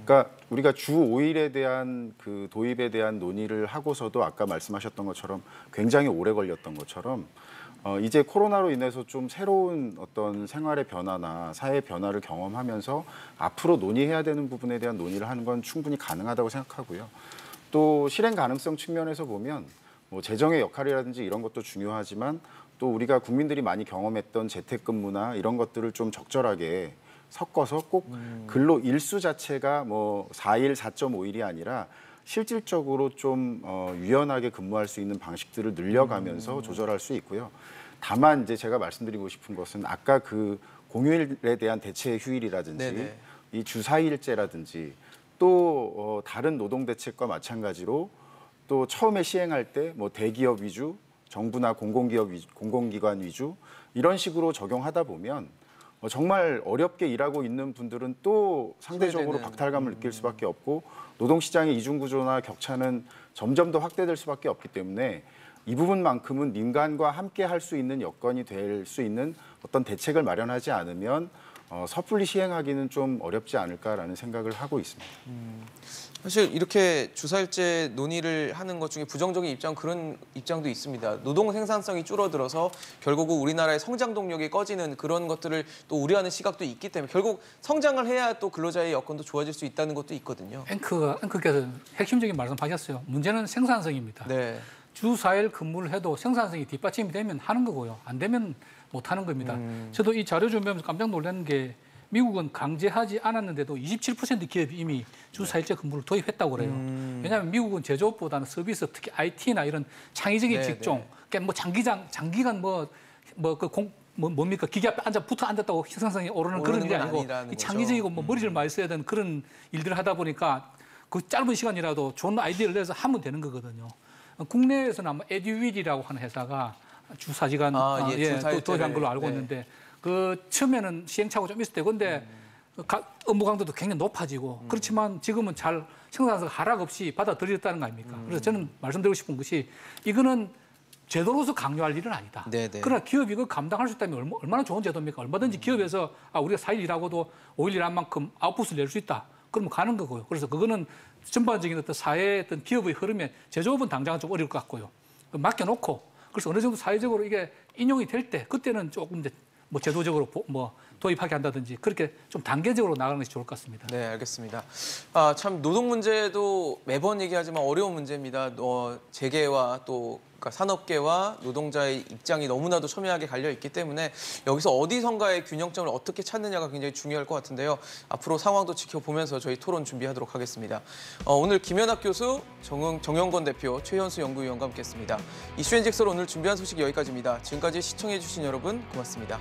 그러니까 우리가 주 5일에 대한 그 도입에 대한 논의를 하고서도 아까 말씀하셨던 것처럼 굉장히 오래 걸렸던 것처럼 이제 코로나로 인해서 좀 새로운 어떤 생활의 변화나 사회의 변화를 경험하면서 앞으로 논의해야 되는 부분에 대한 논의를 하는 건 충분히 가능하다고 생각하고요. 또 실행 가능성 측면에서 보면 뭐 재정의 역할이라든지 이런 것도 중요하지만 또 우리가 국민들이 많이 경험했던 재택근무나 이런 것들을 좀 적절하게 섞어서 꼭 근로 일수 자체가 뭐 4일, 4.5일이 아니라 실질적으로 좀 유연하게 근무할 수 있는 방식들을 늘려가면서 조절할 수 있고요. 다만 이제 제가 말씀드리고 싶은 것은 아까 그 공휴일에 대한 대체 휴일이라든지 네네. 이 주 4일제라든지 또 다른 노동 대책과 마찬가지로 또 처음에 시행할 때 뭐 대기업 위주 정부나 공공기관 위주 이런 식으로 적용하다 보면 정말 어렵게 일하고 있는 분들은 또 상대적으로 소외되는. 박탈감을 느낄 수밖에 없고 노동시장의 이중구조나 격차는 점점 더 확대될 수밖에 없기 때문에 이 부분만큼은 민간과 함께 할 수 있는 여건이 될 수 있는 어떤 대책을 마련하지 않으면 섣불리 시행하기는 좀 어렵지 않을까라는 생각을 하고 있습니다. 사실 이렇게 주 4일제 논의를 하는 것 중에 부정적인 그런 입장도 있습니다. 노동 생산성이 줄어들어서 결국 우리나라의 성장 동력이 꺼지는 그런 것들을 또 우려하는 시각도 있기 때문에 결국 성장을 해야 또 근로자의 여건도 좋아질 수 있다는 것도 있거든요. 앵커께서 핵심적인 말씀하셨어요. 문제는 생산성입니다. 네. 주 4일 근무를 해도 생산성이 뒷받침이 되면 하는 거고요. 안 되면 못 하는 겁니다. 저도 이 자료 준비하면서 깜짝 놀란 게 미국은 강제하지 않았는데도 27% 기업이 이미 주 4일제 근무를 도입했다고 그래요. 왜냐하면 미국은 제조업보다는 서비스, 특히 IT나 이런 창의적인 직종, 그러니까 뭐 장기간 뭡니까 기계 앞에 붙어 앉았다고 생산성이 오르는 그런 일이 아니고 이 창의적이고 뭐 머리를 많이 써야 되는 그런 일들을 하다 보니까 그 짧은 시간이라도 좋은 아이디어를 내서 하면 되는 거거든요. 국내에서는 아마 에듀윌이라고 하는 회사가 주 4시간 주 4일제를. 도입한 걸로 알고 네. 있는데 그 처음에는 시행착오 좀 있을 때 근데 업무 강도도 굉장히 높아지고 그렇지만 지금은 잘 생산자가 하락 없이 받아들였다는 거 아닙니까? 그래서 저는 말씀드리고 싶은 것이 이거는 제도로서 강요할 일은 아니다. 네네. 그러나 기업이 이거 감당할 수 있다면 얼마나 좋은 제도입니까? 얼마든지 기업에서 우리가 4일 일하고도 5일 일한 만큼 아웃풋을 낼 수 있다. 그러면 가는 거고요. 그래서 그거는 전반적인 어떤 사회의 어떤 기업의 흐름에 제조업은 당장은 좀 어려울 것 같고요. 맡겨놓고 그래서 어느 정도 사회적으로 이게 인용이 될 때 그때는 조금 이제 뭐 제도적으로 뭐 도입하게 한다든지 그렇게 좀 단계적으로 나가는 것이 좋을 것 같습니다. 네, 알겠습니다. 참 노동 문제도 매번 얘기하지만 어려운 문제입니다. 재계와 또 그러니까 산업계와 노동자의 입장이 너무나도 첨예하게 갈려 있기 때문에 여기서 어디선가의 균형점을 어떻게 찾느냐가 굉장히 중요할 것 같은데요. 앞으로 상황도 지켜보면서 저희 토론 준비하도록 하겠습니다. 오늘 김연학 교수, 정영건 대표, 최현수 연구위원과 함께했습니다. 이슈앤직설 오늘 준비한 소식 여기까지입니다. 지금까지 시청해주신 여러분 고맙습니다.